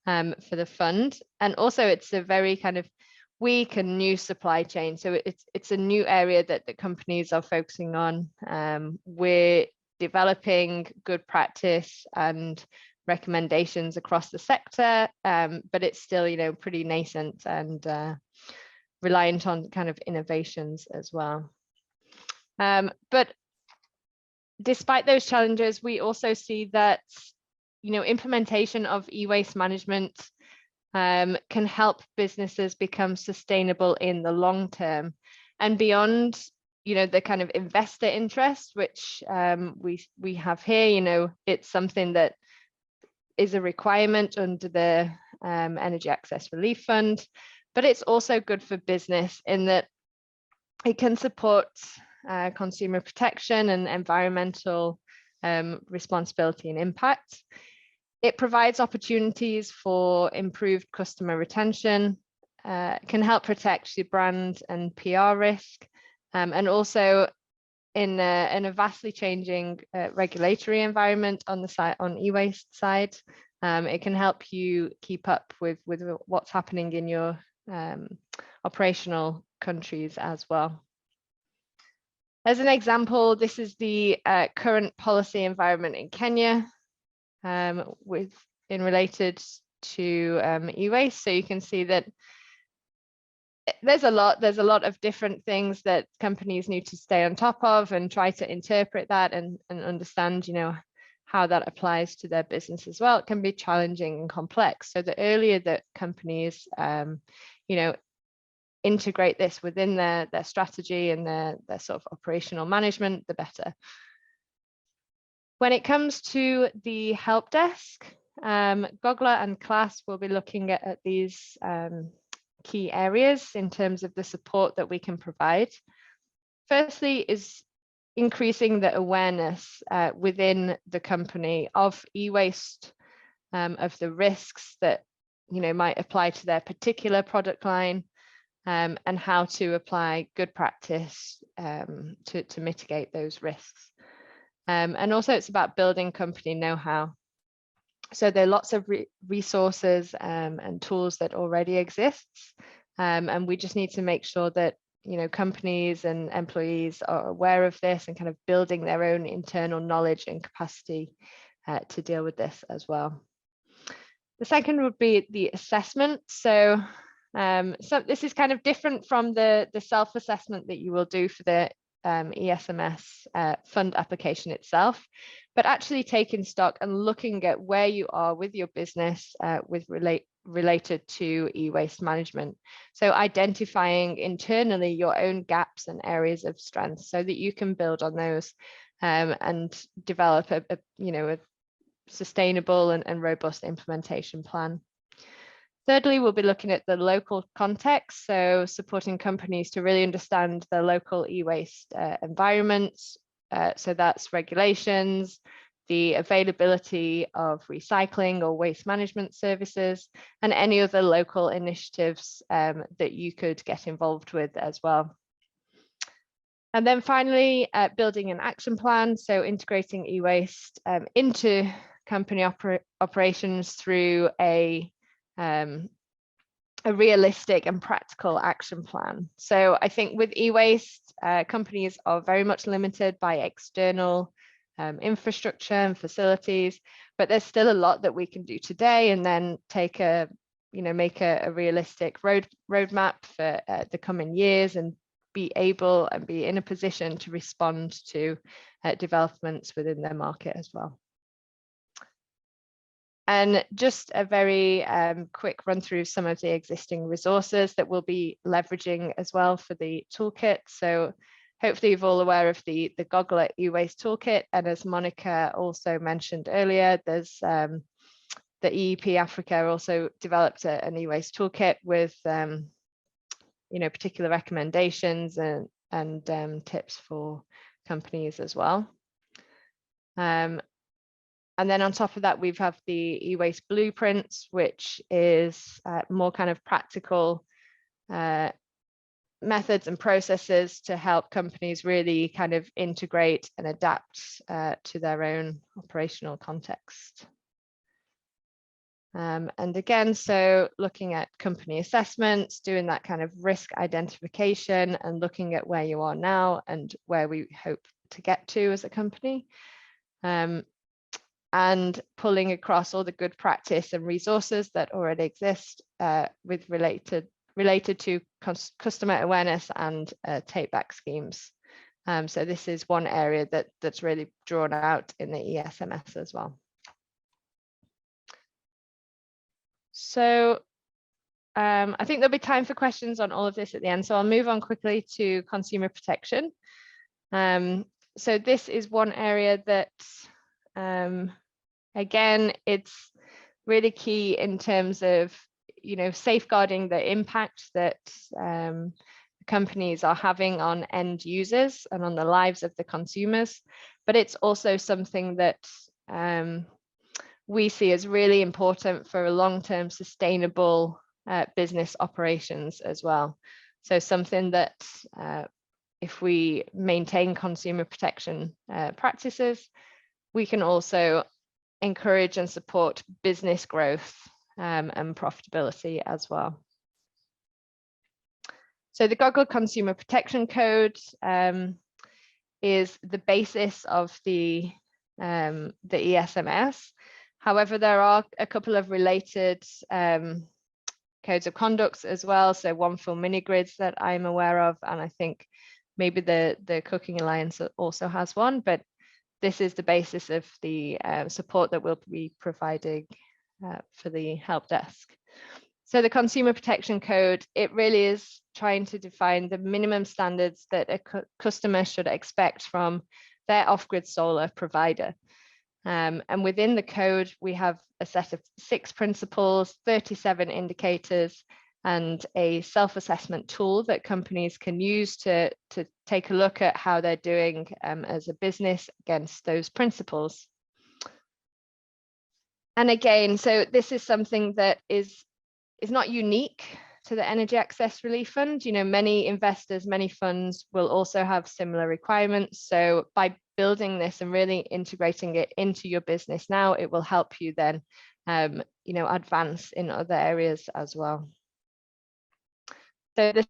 Speaker 6: for the fund. And also it's a very kind of weak and new supply chain. So it's a new area that the companies are focusing on. We're developing good practice and recommendations across the sector, but it's still, you know, pretty nascent and reliant on kind of innovations as well. But despite those challenges, we also see that, you know, implementation of e-waste management can help businesses become sustainable in the long term and beyond, you know, the kind of investor interest, which we have here. You know, it's something that is a requirement under the Energy Access Relief Fund, but it's also good for business in that it can support consumer protection and environmental responsibility and impact. It provides opportunities for improved customer retention, can help protect your brand and PR risk, and also in a vastly changing regulatory environment on the side, on e-waste side, it can help you keep up with what's happening in your operational countries as well. As an example, this is the current policy environment in Kenya related to e-waste. So you can see that there's a lot of different things that companies need to stay on top of and try to interpret that and understand, you know, how that applies to their business as well. It can be challenging and complex. So the earlier that companies, you know, integrate this within their strategy and their sort of operational management, the better. When it comes to the help desk, GOGLA and CLASP will be looking at these key areas in terms of the support that we can provide. Firstly is increasing the awareness within the company of e-waste, of the risks that, you know, might apply to their particular product line, and how to apply good practice to mitigate those risks. And also it's about building company know-how. So there are lots of resources and tools that already exists, and we just need to make sure that, you know, companies and employees are aware of this and kind of building their own internal knowledge and capacity to deal with this as well. The second would be the assessment. So this is kind of different from the self-assessment that you will do for the ESMS fund application itself, but actually taking stock and looking at where you are with your business related to e-waste management. So identifying internally your own gaps and areas of strength so that you can build on those and develop a sustainable and robust implementation plan. Thirdly, we'll be looking at the local context, so supporting companies to really understand the local e-waste environments. So that's regulations, the availability of recycling or waste management services, and any other local initiatives that you could get involved with as well. And then finally, building an action plan, so integrating e-waste into company operations through a realistic and practical action plan. So I think with e-waste, companies are very much limited by external infrastructure and facilities, but there's still a lot that we can do today, and then take make a realistic roadmap for the coming years, and be able and be in a position to respond to developments within their market as well. And just a very quick run through some of the existing resources that we'll be leveraging as well for the toolkit. So hopefully you're all aware of the GOGLA e-waste toolkit. And as Monica also mentioned earlier, there's the EEP Africa also developed an e-waste toolkit with particular recommendations and tips for companies as well. And then on top of that, we have the e-waste blueprints, which is more kind of practical methods and processes to help companies really kind of integrate and adapt to their own operational context. And again, so looking at company assessments, doing that kind of risk identification and looking at where you are now and where we hope to get to as a company. And pulling across all the good practice and resources that already exist with related to customer awareness and take back schemes. So this is one area that's really drawn out in the ESMS as well. So I think there'll be time for questions on all of this at the end. So I'll move on quickly to consumer protection. So this is one area that, again, it's really key in terms of, safeguarding the impact that companies are having on end users and on the lives of the consumers. But it's also something that we see as really important for a long-term sustainable business operations as well. So something that if we maintain consumer protection practices, we can also encourage and support business growth and profitability as well. So the GOGLA Consumer Protection Code is the basis of the ESMS. However, there are a couple of related codes of conduct as well. So one for mini grids that I'm aware of, and I think maybe the Cooking Alliance also has one, but this is the basis of the support that we'll be providing for the help desk. So the Consumer Protection Code, it really is trying to define the minimum standards that a customer should expect from their off-grid solar provider. And within the code, we have a set of 6 principles, 37 indicators, and a self-assessment tool that companies can use to take a look at how they're doing as a business against those principles. And again, so this is something that is not unique to the Energy Access Relief Fund. Many investors, many funds will also have similar requirements. So by building this and really integrating it into your business now, it will help you then, advance in other areas as well. So this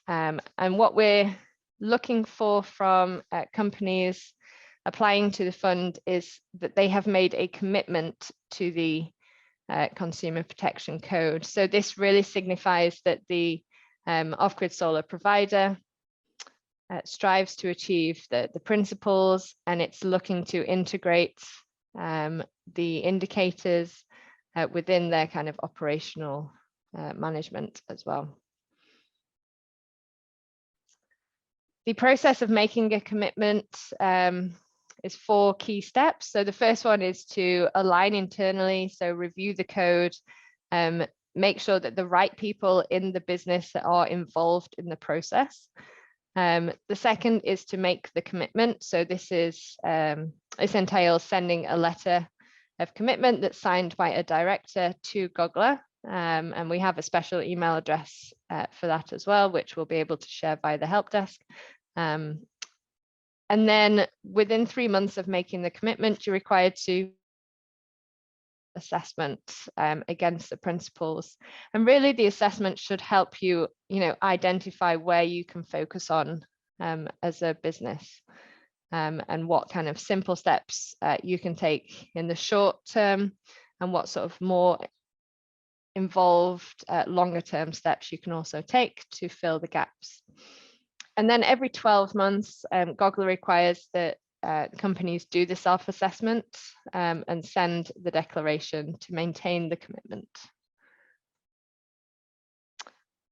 Speaker 6: and what we're looking for from companies applying to the fund is that they have made a commitment to the Consumer Protection Code. So this really signifies that the off-grid solar provider strives to achieve the principles, and it's looking to integrate the indicators within their kind of operational management as well. The process of making a commitment is 4 key steps. So the first one is to align internally, so review the code, make sure that the right people in the business are involved in the process. The second is to make the commitment. So this entails sending a letter of commitment that's signed by a director to GOGLA. And we have a special email address for that as well, which we'll be able to share via the help desk. And then within 3 months of making the commitment, you're required to assessment against the principles. And really the assessment should help you, identify where you can focus on as a business and what kind of simple steps you can take in the short term and what sort of more involved longer term steps you can also take to fill the gaps. And then every 12 months, GOGLA requires that companies do the self-assessment and send the declaration to maintain the commitment.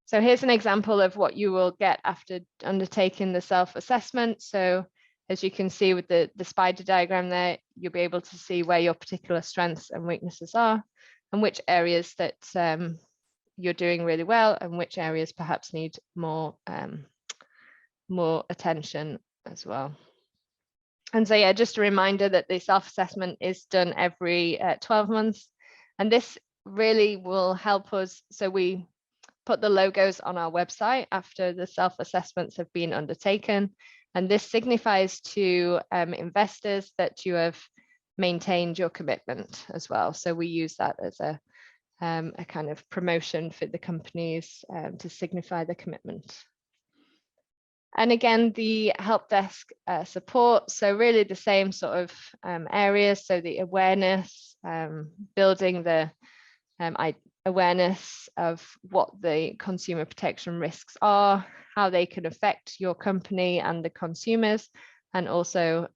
Speaker 6: So here's an example of what you will get after undertaking the self-assessment. So as you can see with the spider diagram there, you'll be able to see where your particular strengths and weaknesses are and which areas that you're doing really well and which areas perhaps need more more attention as well. And so, yeah, just a reminder that the self-assessment is done every 12 months. And this really will help us. So we put the logos on our website after the self-assessments have been undertaken. And this signifies to investors that you have maintained your commitment as well. So we use that as a kind of promotion for the companies to signify the commitment. And again, the help desk support, so really the same sort of areas, so the awareness, building the awareness of what the consumer protection risks are, how they can affect your company and the consumers, and also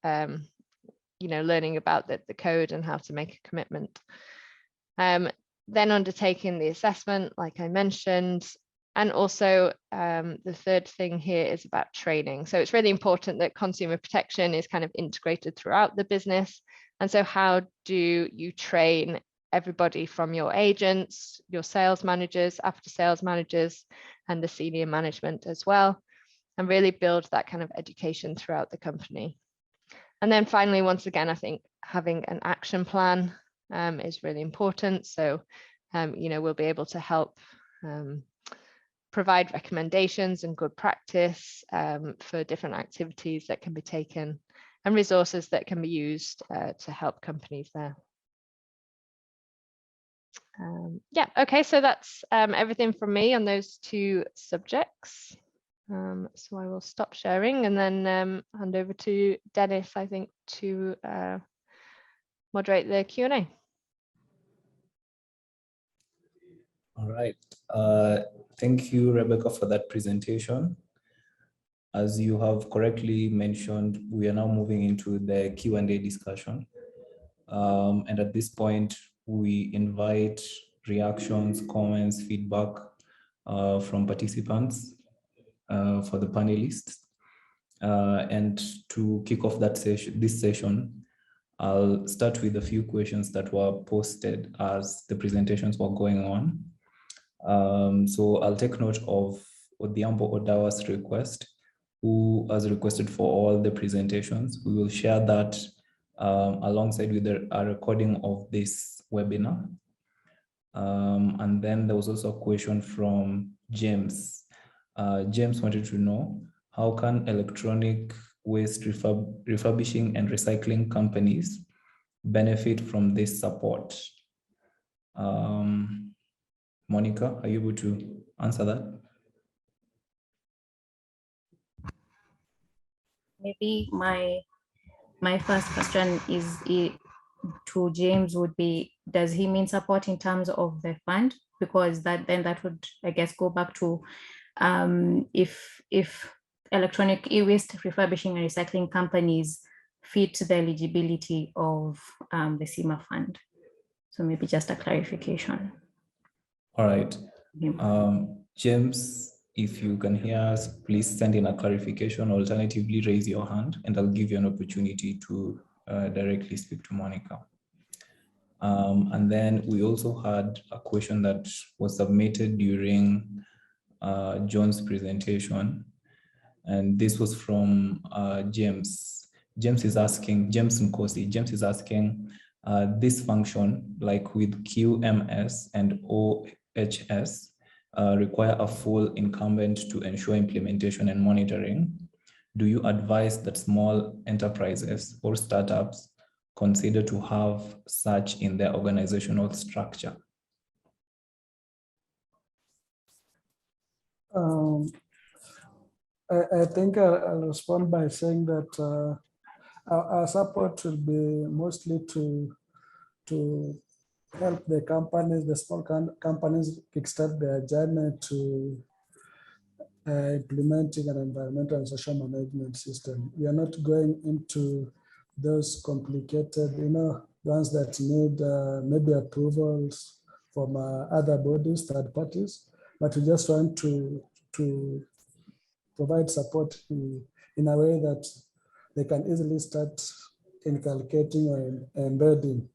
Speaker 6: learning about the code and how to make a commitment. Then undertaking the assessment, like I mentioned. And also the third thing here is about training. So it's really important that consumer protection is kind of integrated throughout the business. And so how do you train everybody from your agents, your sales managers, after sales managers, and the senior management as well, and really build that kind of education throughout the company. And then finally, once again, I think having an action plan is really important. So, we'll be able to help provide recommendations and good practice for different activities that can be taken and resources that can be used to help companies there. Yeah, okay, so that's everything from me on those two subjects. So I will stop sharing and then hand over to Dennis, I think, to moderate the Q&A.
Speaker 1: All right. Thank you, Rebecca, for that presentation. As you have correctly mentioned, we are now moving into the Q&A discussion. And at this point, we invite reactions, comments, feedback from participants for the panelists. And to kick off that session, this session, I'll start with a few questions that were posted as the presentations were going on. So I'll take note of Odhiambo Odawa's request, who has requested for all the presentations. We will share that alongside with a recording of this webinar. And then there was also a question from James. James wanted to know, how can electronic waste refurbishing and recycling companies benefit from this support? Monica, are you able to answer that?
Speaker 4: Maybe my first question is to James would be, does he mean support in terms of the fund? Because that would, I guess, go back to if electronic e-waste refurbishing and recycling companies fit the eligibility of the CIMA fund. So maybe just a clarification.
Speaker 1: All right. James, if you can hear us, please send in a clarification. Alternatively, raise your hand and I'll give you an opportunity to directly speak to Monica. And then we also had a question that was submitted during John's presentation. And this was from James. James Nkosi. James is asking, this function, like with QMS and OHS, require a full incumbent to ensure implementation and monitoring. Do you advise that small enterprises or startups consider to have such in their organizational structure?
Speaker 5: I think I'll respond by saying that our support will be mostly to help the companies, the small companies, kickstart their journey to implementing an environmental and social management system. We are not going into those complicated, ones that need maybe approvals from other bodies, third parties, but we just want to provide support in a way that they can easily start inculcating or embedding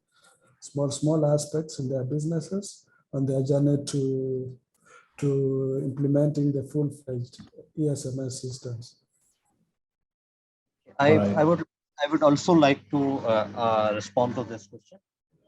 Speaker 5: small aspects in their businesses on their journey to implementing the full-fledged ESMS systems.
Speaker 3: I would also like to respond to this question.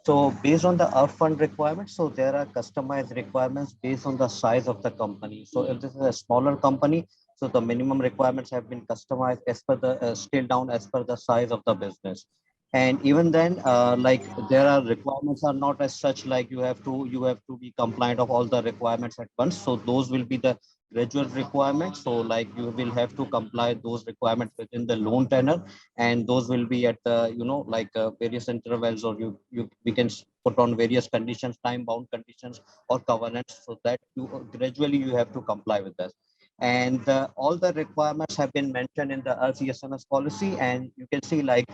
Speaker 3: So based on the upfront requirements, so there are customized requirements based on the size of the company. So if this is a smaller company, so the minimum requirements have been customized as per the scaled down as per the size of the business. And even then, like there are requirements are not as such like you have to be compliant of all the requirements at once. So those will be the gradual requirements. So like you will have to comply those requirements within the loan tenor, and those will be at the like various intervals, or we can put on various conditions, time bound conditions or covenants, so that you gradually you have to comply with this. And all the requirements have been mentioned in the ESMS policy, and you can see like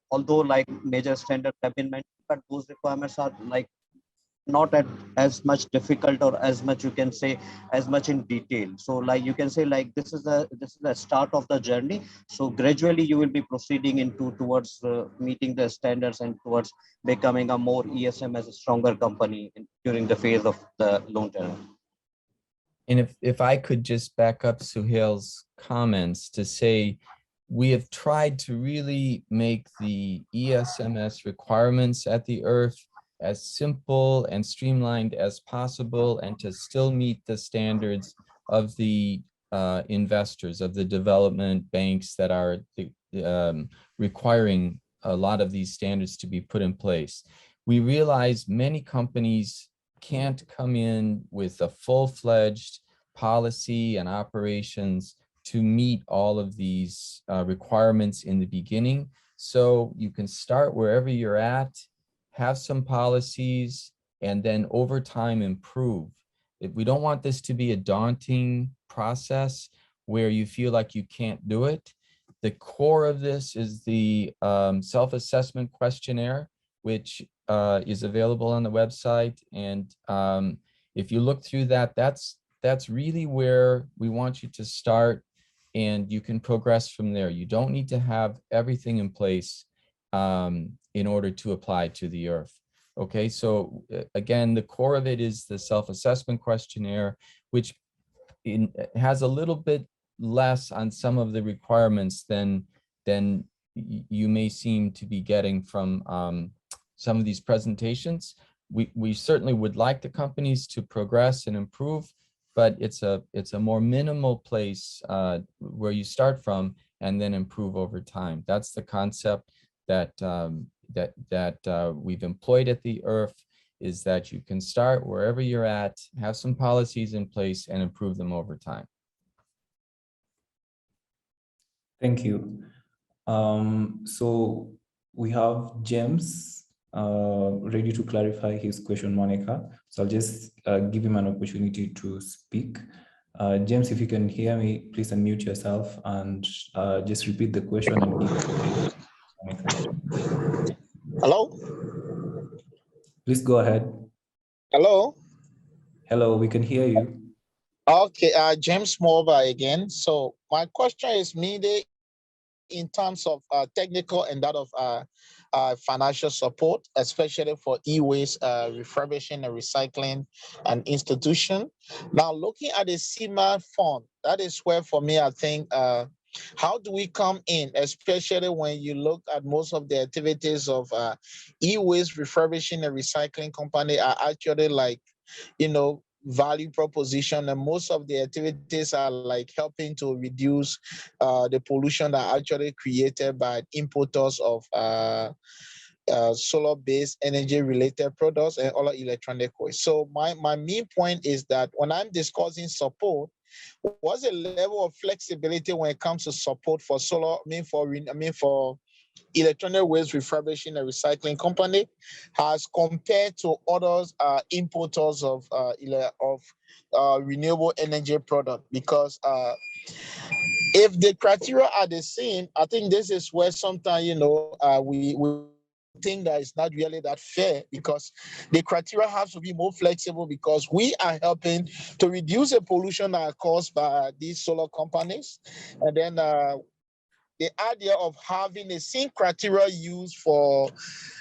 Speaker 3: although like major standards have been mentioned, but those requirements are like not as much difficult, or as much you can say as much in detail. So like you can say like this is the start of the journey. So gradually you will be proceeding into towards meeting the standards and towards becoming a more ESM as a stronger company during the phase of the loan tenure.
Speaker 2: And if I could just back up Suhail's comments to say, we have tried to really make the ESMS requirements at the EARF as simple and streamlined as possible, and to still meet the standards of the investors, of the development banks that are requiring a lot of these standards to be put in place. We realize many companies can't come in with a full-fledged policy and operations to meet all of these requirements in the beginning. So you can start wherever you're at, have some policies, and then over time improve. We don't want this to be a daunting process where you feel like you can't do it. The core of this is the self-assessment questionnaire, which is available on the website. And if you look through that, that's really where we want you to start, and you can progress from there. You don't need to have everything in place in order to apply to the EARF. Okay, so again, the core of it is the self-assessment questionnaire, which has a little bit less on some of the requirements than you may seem to be getting from some of these presentations. We certainly would like the companies to progress and improve, but it's a more minimal place where you start from and then improve over time. That's the concept that we've employed at the EARF, is that you can start wherever you're at, have some policies in place, and improve them over time.
Speaker 1: Thank you. So we have James ready to clarify his question, Monica. So I'll just give him an opportunity to speak. James, if you can hear me, please unmute yourself and just repeat the question and give Monica.
Speaker 7: Hello?
Speaker 1: Please go ahead.
Speaker 7: Hello?
Speaker 1: Hello, we can hear you.
Speaker 7: Okay, James Morba again. So my question is mainly in terms of technical and that of financial support, especially for e-waste refurbishing and recycling and institution. Now, looking at the CIMA fund, that is where for me, I think, how do we come in, especially when you look at most of the activities of e-waste refurbishing and recycling company are actually like, value proposition, and most of the activities are like helping to reduce the pollution that are actually created by importers of solar-based energy-related products and other electronic waste. So my main point is that when I'm discussing support, what's the level of flexibility when it comes to support for solar, for electronic waste refurbishing and recycling company as compared to others importers of renewable energy product? Because if the criteria are the same, I think this is where sometimes we think that it's not really that fair, because the criteria has to be more flexible, because we are helping to reduce the pollution that are caused by these solar companies. And then the idea of having the same criteria used for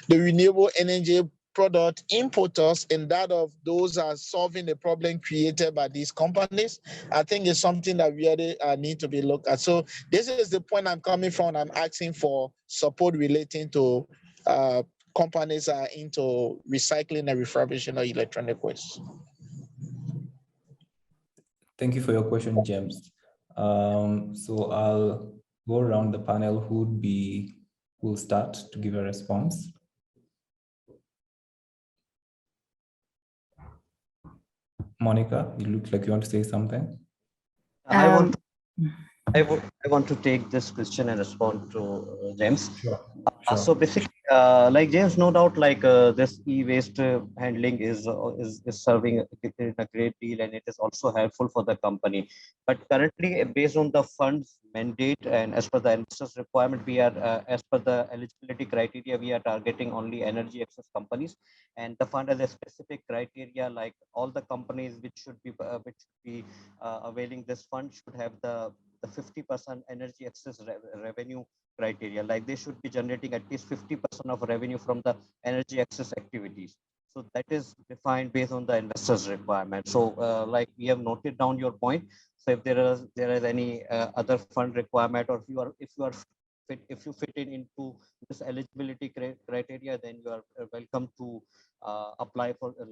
Speaker 7: the renewable energy product importers and that of those are solving the problem created by these companies, I think is something that really need to be looked at. So this is the point I'm coming from. I'm asking for support relating to companies are into recycling and refurbishing of electronic waste.
Speaker 1: Thank you for your question, James. So I'll go around the panel. Who will start to give a response? Monica, you look like you want to say something.
Speaker 3: I want to take this question and respond to James.
Speaker 1: Sure.
Speaker 3: So basically, like James, no doubt, like this e-waste handling is serving a great deal, and it is also helpful for the company. But currently, based on the fund's mandate and as per the investors' requirement, we are as per the eligibility criteria, we are targeting only energy access companies, and the fund has a specific criteria, like all the companies which should be availing this fund should have the 50% energy access revenue criteria, like they should be generating at least 50% of revenue from the energy access activities. So that is defined based on the investors' requirement. So like we have noted down your point. So if there is any other fund requirement, or if you fit into this eligibility criteria, then you are welcome to apply for the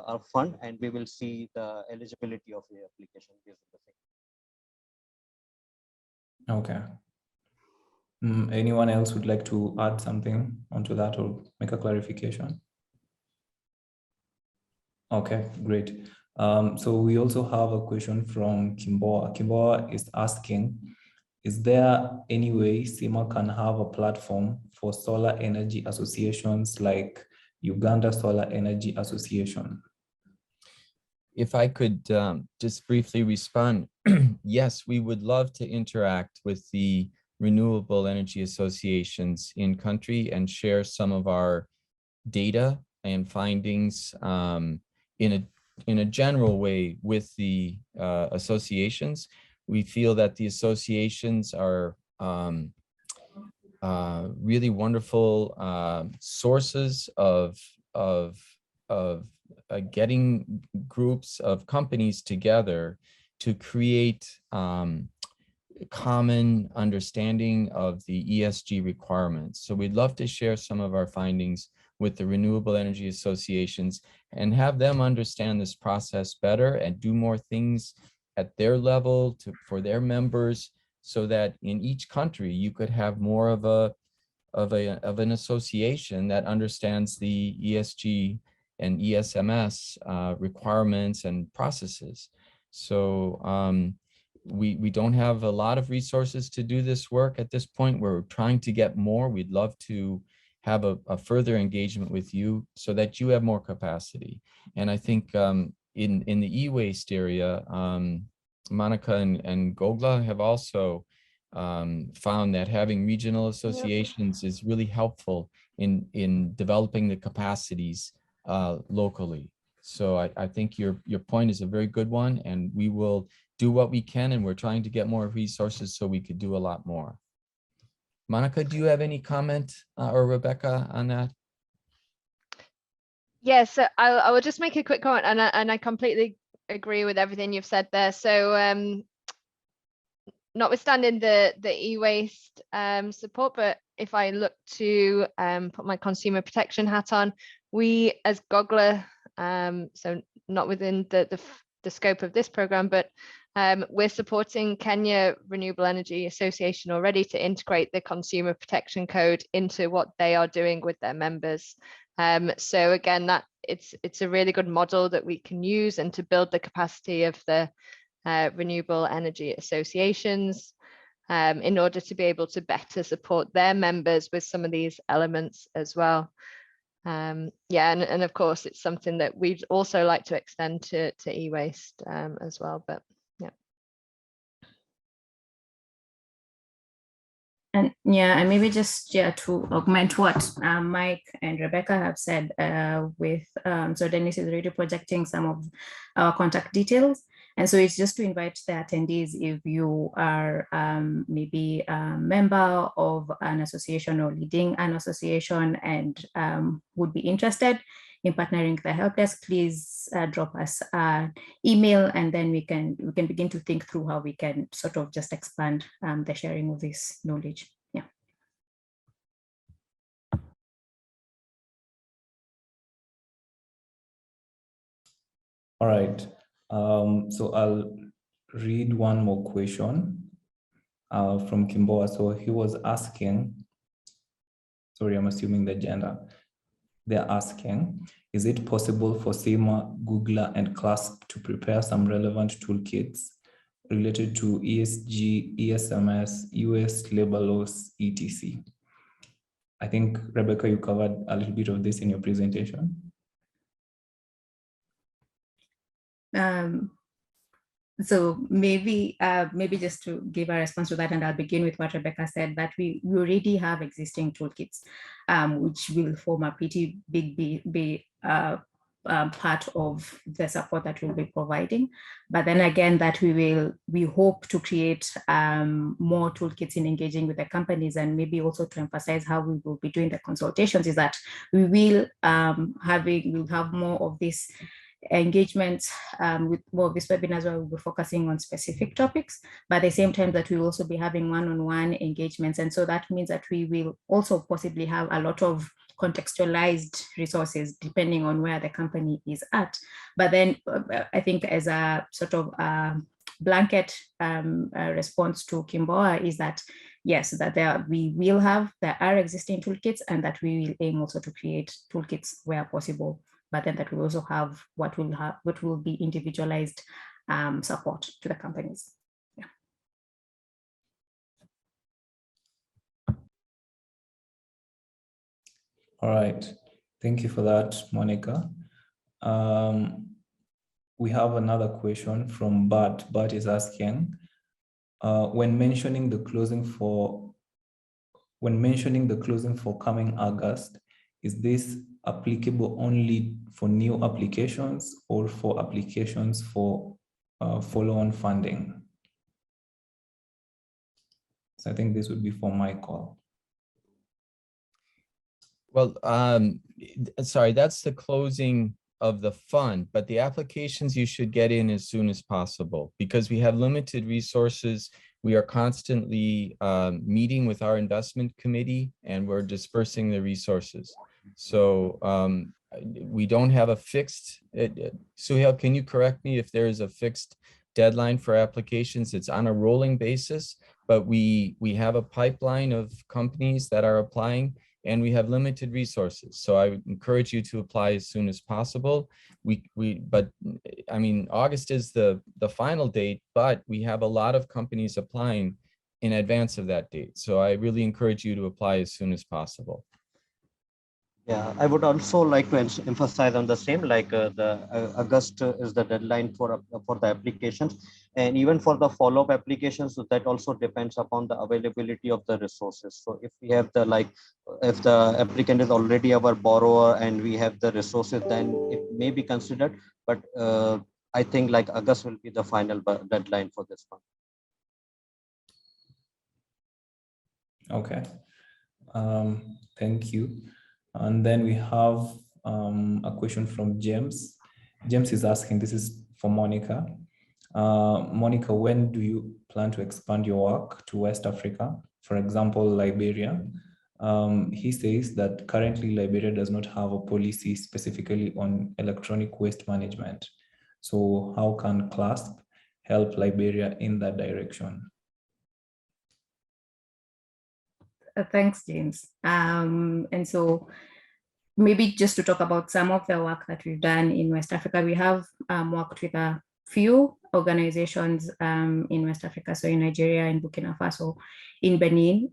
Speaker 3: EARF fund, and we will see the eligibility of your application based on the thing.
Speaker 1: Okay. Anyone else would like to add something onto that or make a clarification? Okay, great. So we also have a question from Kimboa. Kimboa is asking, is there any way CIMA can have a platform for solar energy associations like Uganda Solar Energy Association?
Speaker 2: If I could just briefly respond, yes, we would love to interact with the renewable energy associations in country and share some of our data and findings in a general way with the associations. We feel that the associations are really wonderful sources of getting groups of companies together to create common understanding of the ESG requirements. So we'd love to share some of our findings with the renewable energy associations and have them understand this process better and do more things at their level for their members, so that in each country you could have more of an association that understands the ESG and ESMS requirements and processes. So we don't have a lot of resources to do this work at this point. We're trying to get more. We'd love to have a further engagement with you so that you have more capacity. And I think in the e-waste area, Monica and GOGLA have also found that having regional associations is really helpful in developing the capacities locally. So I think your point is a very good one, and we will do what we can, and we're trying to get more resources so we could do a lot more. Monica, do you have any comment or Rebecca on that?
Speaker 6: Yes, so I will just make a quick comment, and I completely agree with everything you've said there. So notwithstanding the e-waste support, but if I look to put my consumer protection hat on, we as GOGLA, so not within the scope of this program, but we're supporting Kenya Renewable Energy Association already to integrate the consumer protection code into what they are doing with their members. So again, that it's a really good model that we can use and to build the capacity of the renewable energy associations in order to be able to better support their members with some of these elements as well. Yeah, and of course, it's something that we'd also like to extend to e-waste as well, but yeah.
Speaker 4: And yeah, and maybe just to augment what Mike and Rebecca have said so Dennis is already projecting some of our contact details. And so it's just to invite the attendees, if you are maybe a member of an association or leading an association and would be interested in partnering with the help desk, please drop us an email, and then we can begin to think through how we can sort of just expand the sharing of this knowledge. Yeah.
Speaker 1: All right. So I'll read one more question from Kimboa. So he was asking, sorry, I'm assuming the gender. They're asking, is it possible for SIMA, GOGLA, and CLASP to prepare some relevant toolkits related to ESG, ESMS, US labor laws, etc.? I think, Rebecca, you covered a little bit of this in your presentation.
Speaker 4: So maybe just to give a response to that, and I'll begin with what Rebecca said, that we already have existing toolkits, which will form a pretty big part of the support that we'll be providing. But then again, that we hope to create more toolkits in engaging with the companies, and maybe also to emphasize how we will be doing the consultations, is that we will we'll have more of this engagement with more of these webinars where we'll be focusing on specific topics, but at the same time that we will also be having one-on-one engagements. And so that means that we will also possibly have a lot of contextualized resources depending on where the company is at. But then I think as a sort of blanket response to Kimboa is that, yes, that there are existing toolkits, and that we will aim also to create toolkits where possible, but then that we also have what will be individualized support to the companies. Yeah.
Speaker 1: All right, thank you for that, Monica. We have another question from Bart. Bart is asking, when mentioning the closing for coming August, is this applicable only for new applications or for applications for follow-on funding? So I think this would be for Michael.
Speaker 2: Well, sorry, that's the closing of the fund, but the applications you should get in as soon as possible, because we have limited resources. We are constantly meeting with our investment committee, and we're dispersing the resources. So we don't have a fixed, Suhail, can you correct me if there is a fixed deadline for applications? It's on a rolling basis, but we have a pipeline of companies that are applying, and we have limited resources. So I would encourage you to apply as soon as possible. But I mean, August is the final date, but we have a lot of companies applying in advance of that date. So I really encourage you to apply as soon as possible.
Speaker 3: Yeah, I would also like to emphasize on the same, like the August is the deadline for the applications, and even for the follow-up applications, so that also depends upon the availability of the resources. So if we have if the applicant is already our borrower and we have the resources, then it may be considered. But I think like August will be the final deadline for this one.
Speaker 1: Okay, thank you. And then we have a question from James. James is asking, this is for Monica. Monica, when do you plan to expand your work to West Africa, for example, Liberia? He says that currently Liberia does not have a policy specifically on electronic waste management. So how can CLASP help Liberia in that direction?
Speaker 4: Thanks, James. And so maybe just to talk about some of the work that we've done in West Africa, we have worked with a few organizations in West Africa, so in Nigeria, in Burkina Faso, in Benin.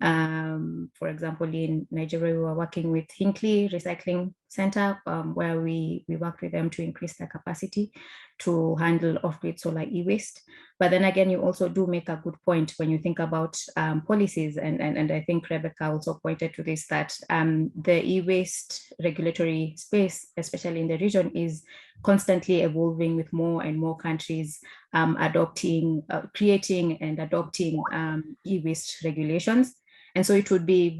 Speaker 4: For example, in Nigeria, we were working with Hinckley Recycling center, where we worked with them to increase their capacity to handle off-grid solar e-waste. But then again, you also do make a good point when you think about policies, and I think Rebecca also pointed to this, that the e-waste regulatory space, especially in the region, is constantly evolving, with more and more countries creating and adopting e-waste regulations. And so it would be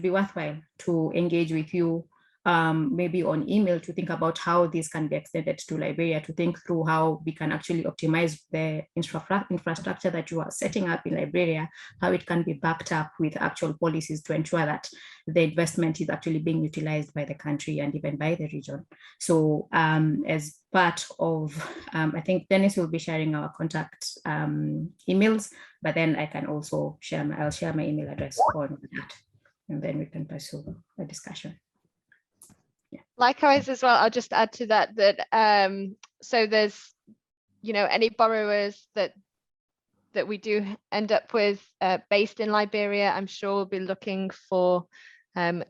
Speaker 4: worthwhile to engage with you maybe on email, to think about how this can be extended to Liberia, to think through how we can actually optimize the infrastructure that you are setting up in Liberia, how it can be backed up with actual policies to ensure that the investment is actually being utilized by the country and even by the region. So as part of, I think Dennis will be sharing our contact emails, but then I can also I'll share my email address on that, and then we can pursue a discussion.
Speaker 6: Likewise as well, I'll just add to that so there's, any borrowers that we do end up with based in Liberia, I'm sure we'll be looking for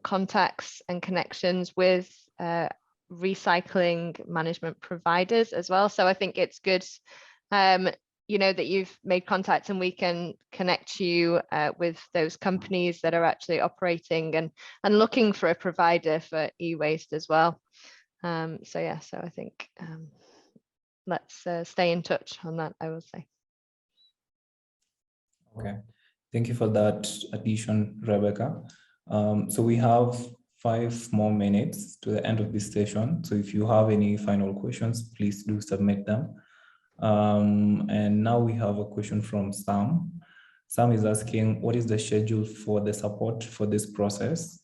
Speaker 6: contacts and connections with recycling management providers as well. So I think it's good that you've made contacts, and we can connect you with those companies that are actually operating and looking for a provider for e-waste as well. So I think let's stay in touch on that, I will say.
Speaker 1: Okay, thank you for that addition, Rebecca. So we have 5 more minutes to the end of this session. So if you have any final questions, please do submit them. And now we have a question from Sam. Sam is asking, what is the schedule for the support for this process?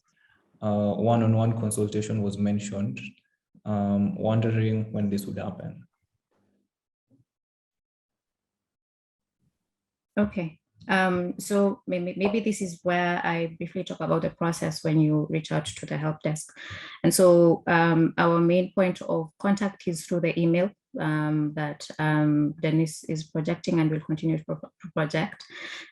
Speaker 1: One-on-one consultation was mentioned. Wondering when this would happen.
Speaker 4: Okay. So maybe this is where I briefly talk about the process when you reach out to the help desk. And so our main point of contact is through the email that Dennis is projecting and will continue to project.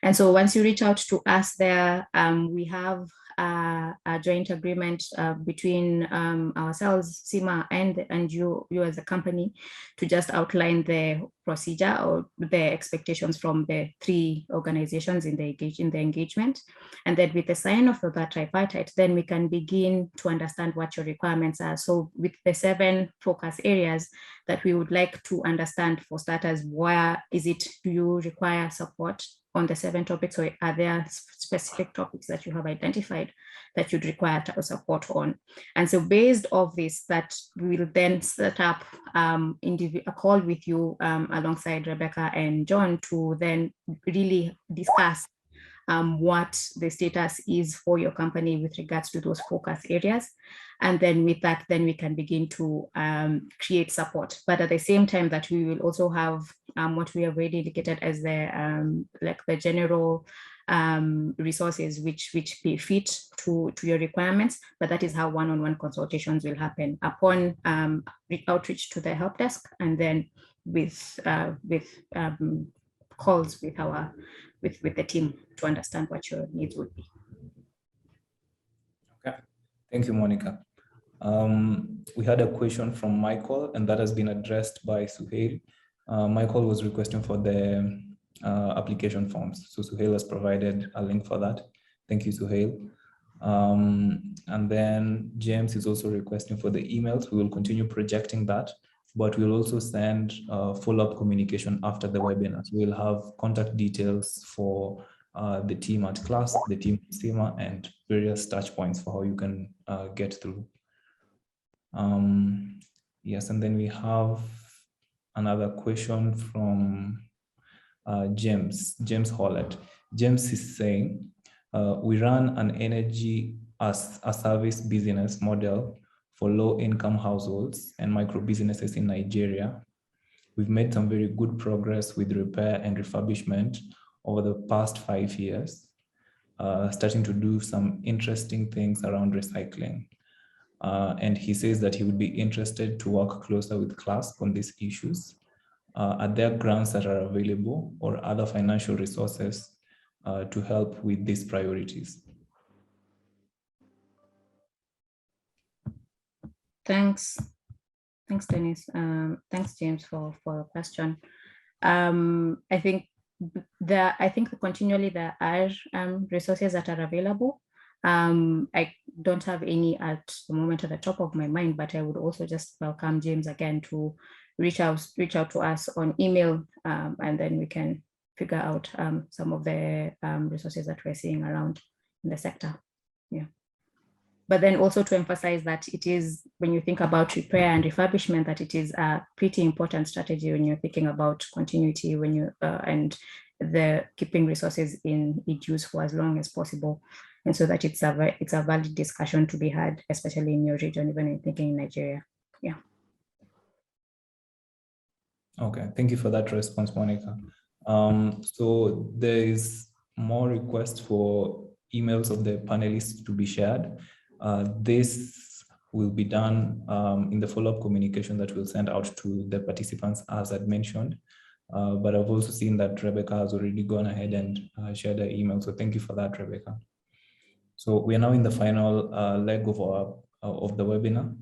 Speaker 4: And so once you reach out to us there, we have a joint agreement between ourselves, CIMA, and you as a company, to just outline the procedure or the expectations from the 3 organizations in the engagement. And then with the sign off of that tripartite, then we can begin to understand what your requirements are. So with the 7 focus areas that we would like to understand, for starters, where is it, do you require support on the 7 topics, or are there specific topics that you have identified that you'd require support on? And so based off this, that we will then set up a call with you alongside Rebecca and John to then really discuss what the status is for your company with regards to those focus areas. And then with that, then we can begin to create support. But at the same time that we will also have what we have already indicated as the like the general resources which fit to your requirements. But that is how one-on-one consultations will happen upon outreach to the help desk, and then with calls with the team to understand what your needs would be.
Speaker 1: Okay, thank you, Monica. We had a question from Michael, and that has been addressed by Suhail. Michael was requesting for the application forms. So Suhail has provided a link for that. Thank you, Suhail. And then James is also requesting for the emails. We will continue projecting that, but we'll also send follow-up communication after the webinar. So we'll have contact details for the team at CLASP, the team at CIMA, and various touch points for how you can get through. Yes, and then we have another question from James Hollett. James is saying, we run an energy as a service business model for low-income households and micro businesses in Nigeria. We've made some very good progress with repair and refurbishment over the past 5 years, starting to do some interesting things around recycling. And he says that he would be interested to work closer with CLASP on these issues. Are there grants that are available or other financial resources to help with these priorities?
Speaker 4: Thanks, Dennis. Thanks, James, for the question. I think continually there are resources that are available. I don't have any at the moment at the top of my mind, but I would also just welcome James again to reach out to us on email, and then we can figure out some of the resources that we're seeing around in the sector. Yeah. But then also to emphasize that it is, when you think about repair and refurbishment, that it is a pretty important strategy when you're thinking about continuity, when you and the keeping resources in use for as long as possible. And so that it's a valid discussion to be had, especially in your region, even in thinking in Nigeria. Yeah.
Speaker 1: Okay, thank you for that response, Monica. So there is more requests for emails of the panelists to be shared. This will be done in the follow-up communication that we'll send out to the participants, as I'd mentioned. But I've also seen that Rebecca has already gone ahead and shared her email. So thank you for that, Rebecca. So we are now in the final leg of the webinar.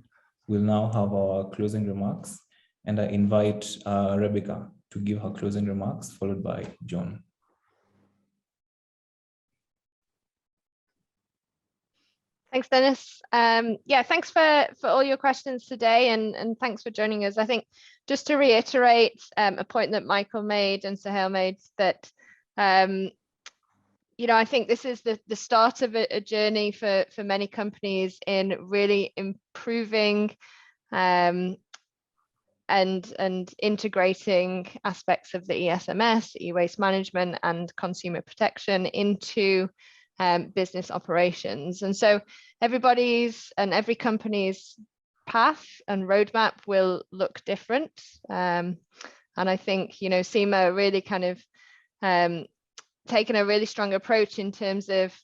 Speaker 1: We'll now have our closing remarks, and I invite Rebecca to give her closing remarks, followed by John.
Speaker 6: Thanks, Dennis. Yeah, thanks for all your questions today, and thanks for joining us. I think just to reiterate a point that Michael made and Sahel made, that you know, I think this is the start of a journey for many companies in really improving and integrating aspects of the ESMS, e-waste management, and consumer protection into business operations. And so everybody's and every company's path and roadmap will look different. And I think, you know, CIMA really kind of taken a really strong approach in terms of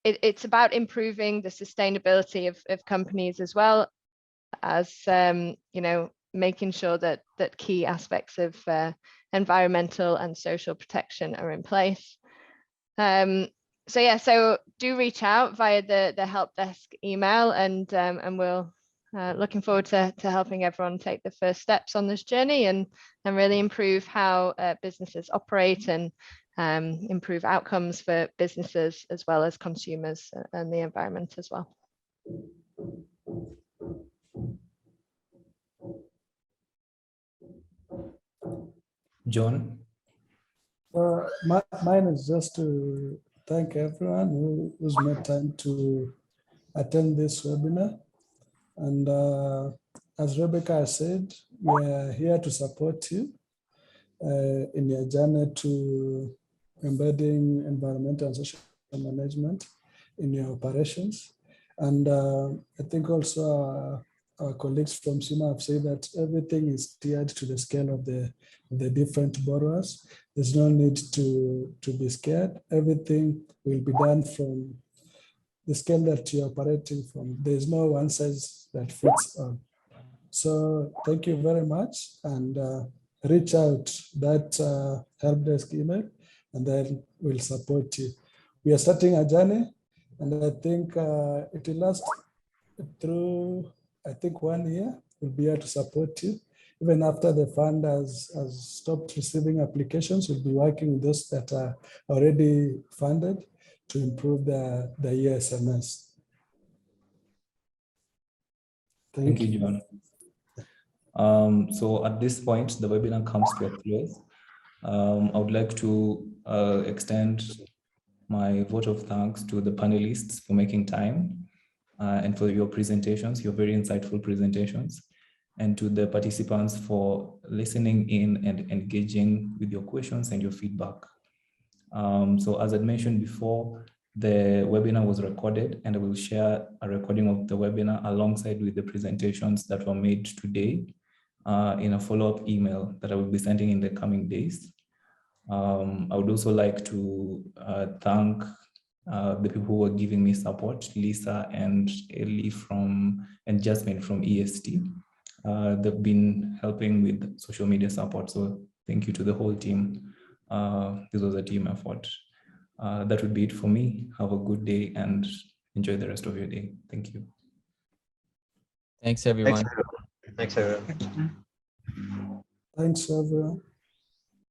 Speaker 6: it's about improving the sustainability of companies, as well as, you know, making sure that key aspects of environmental and social protection are in place. So yeah, so do reach out via the help desk email, and we'll looking forward to helping everyone take the first steps on this journey and really improve how businesses operate and improve outcomes for businesses as well as consumers and the environment as well.
Speaker 1: John?
Speaker 5: Mine is just to thank everyone who's made time to attend this webinar. And as Rebecca said, we're here to support you in your journey to embedding environmental and social management in your operations. And I think also our colleagues from SIMA have said that everything is tiered to the scale of the different borrowers. There's no need to be scared. Everything will be done from the scale that you're operating from. There's no one size that fits all. So thank you very much, and reach out that help desk email, and then we'll support you. We are starting a journey, and I think it will last through, I think, 1 year. We'll be here to support you. Even after the fund has stopped receiving applications, we'll be working with those that are already funded to improve the ESMS.
Speaker 1: Thank you, John. So at this point, the webinar comes to a close. I would like to extend my vote of thanks to the panelists for making time and for your presentations, your very insightful presentations, and to the participants for listening in and engaging with your questions and your feedback. So as I mentioned before, the webinar was recorded, and I will share a recording of the webinar alongside with the presentations that were made today in a follow-up email that I will be sending in the coming days. I would also like to thank the people who were giving me support, Lisa and Ellie and Jasmine from EST. They've been helping with social media support. So thank you to the whole team. This was a team effort. That would be it for me. Have a good day and enjoy the rest of your day. Thank you.
Speaker 2: Thanks, everyone.
Speaker 3: Thanks, everyone.
Speaker 5: Thanks, everyone.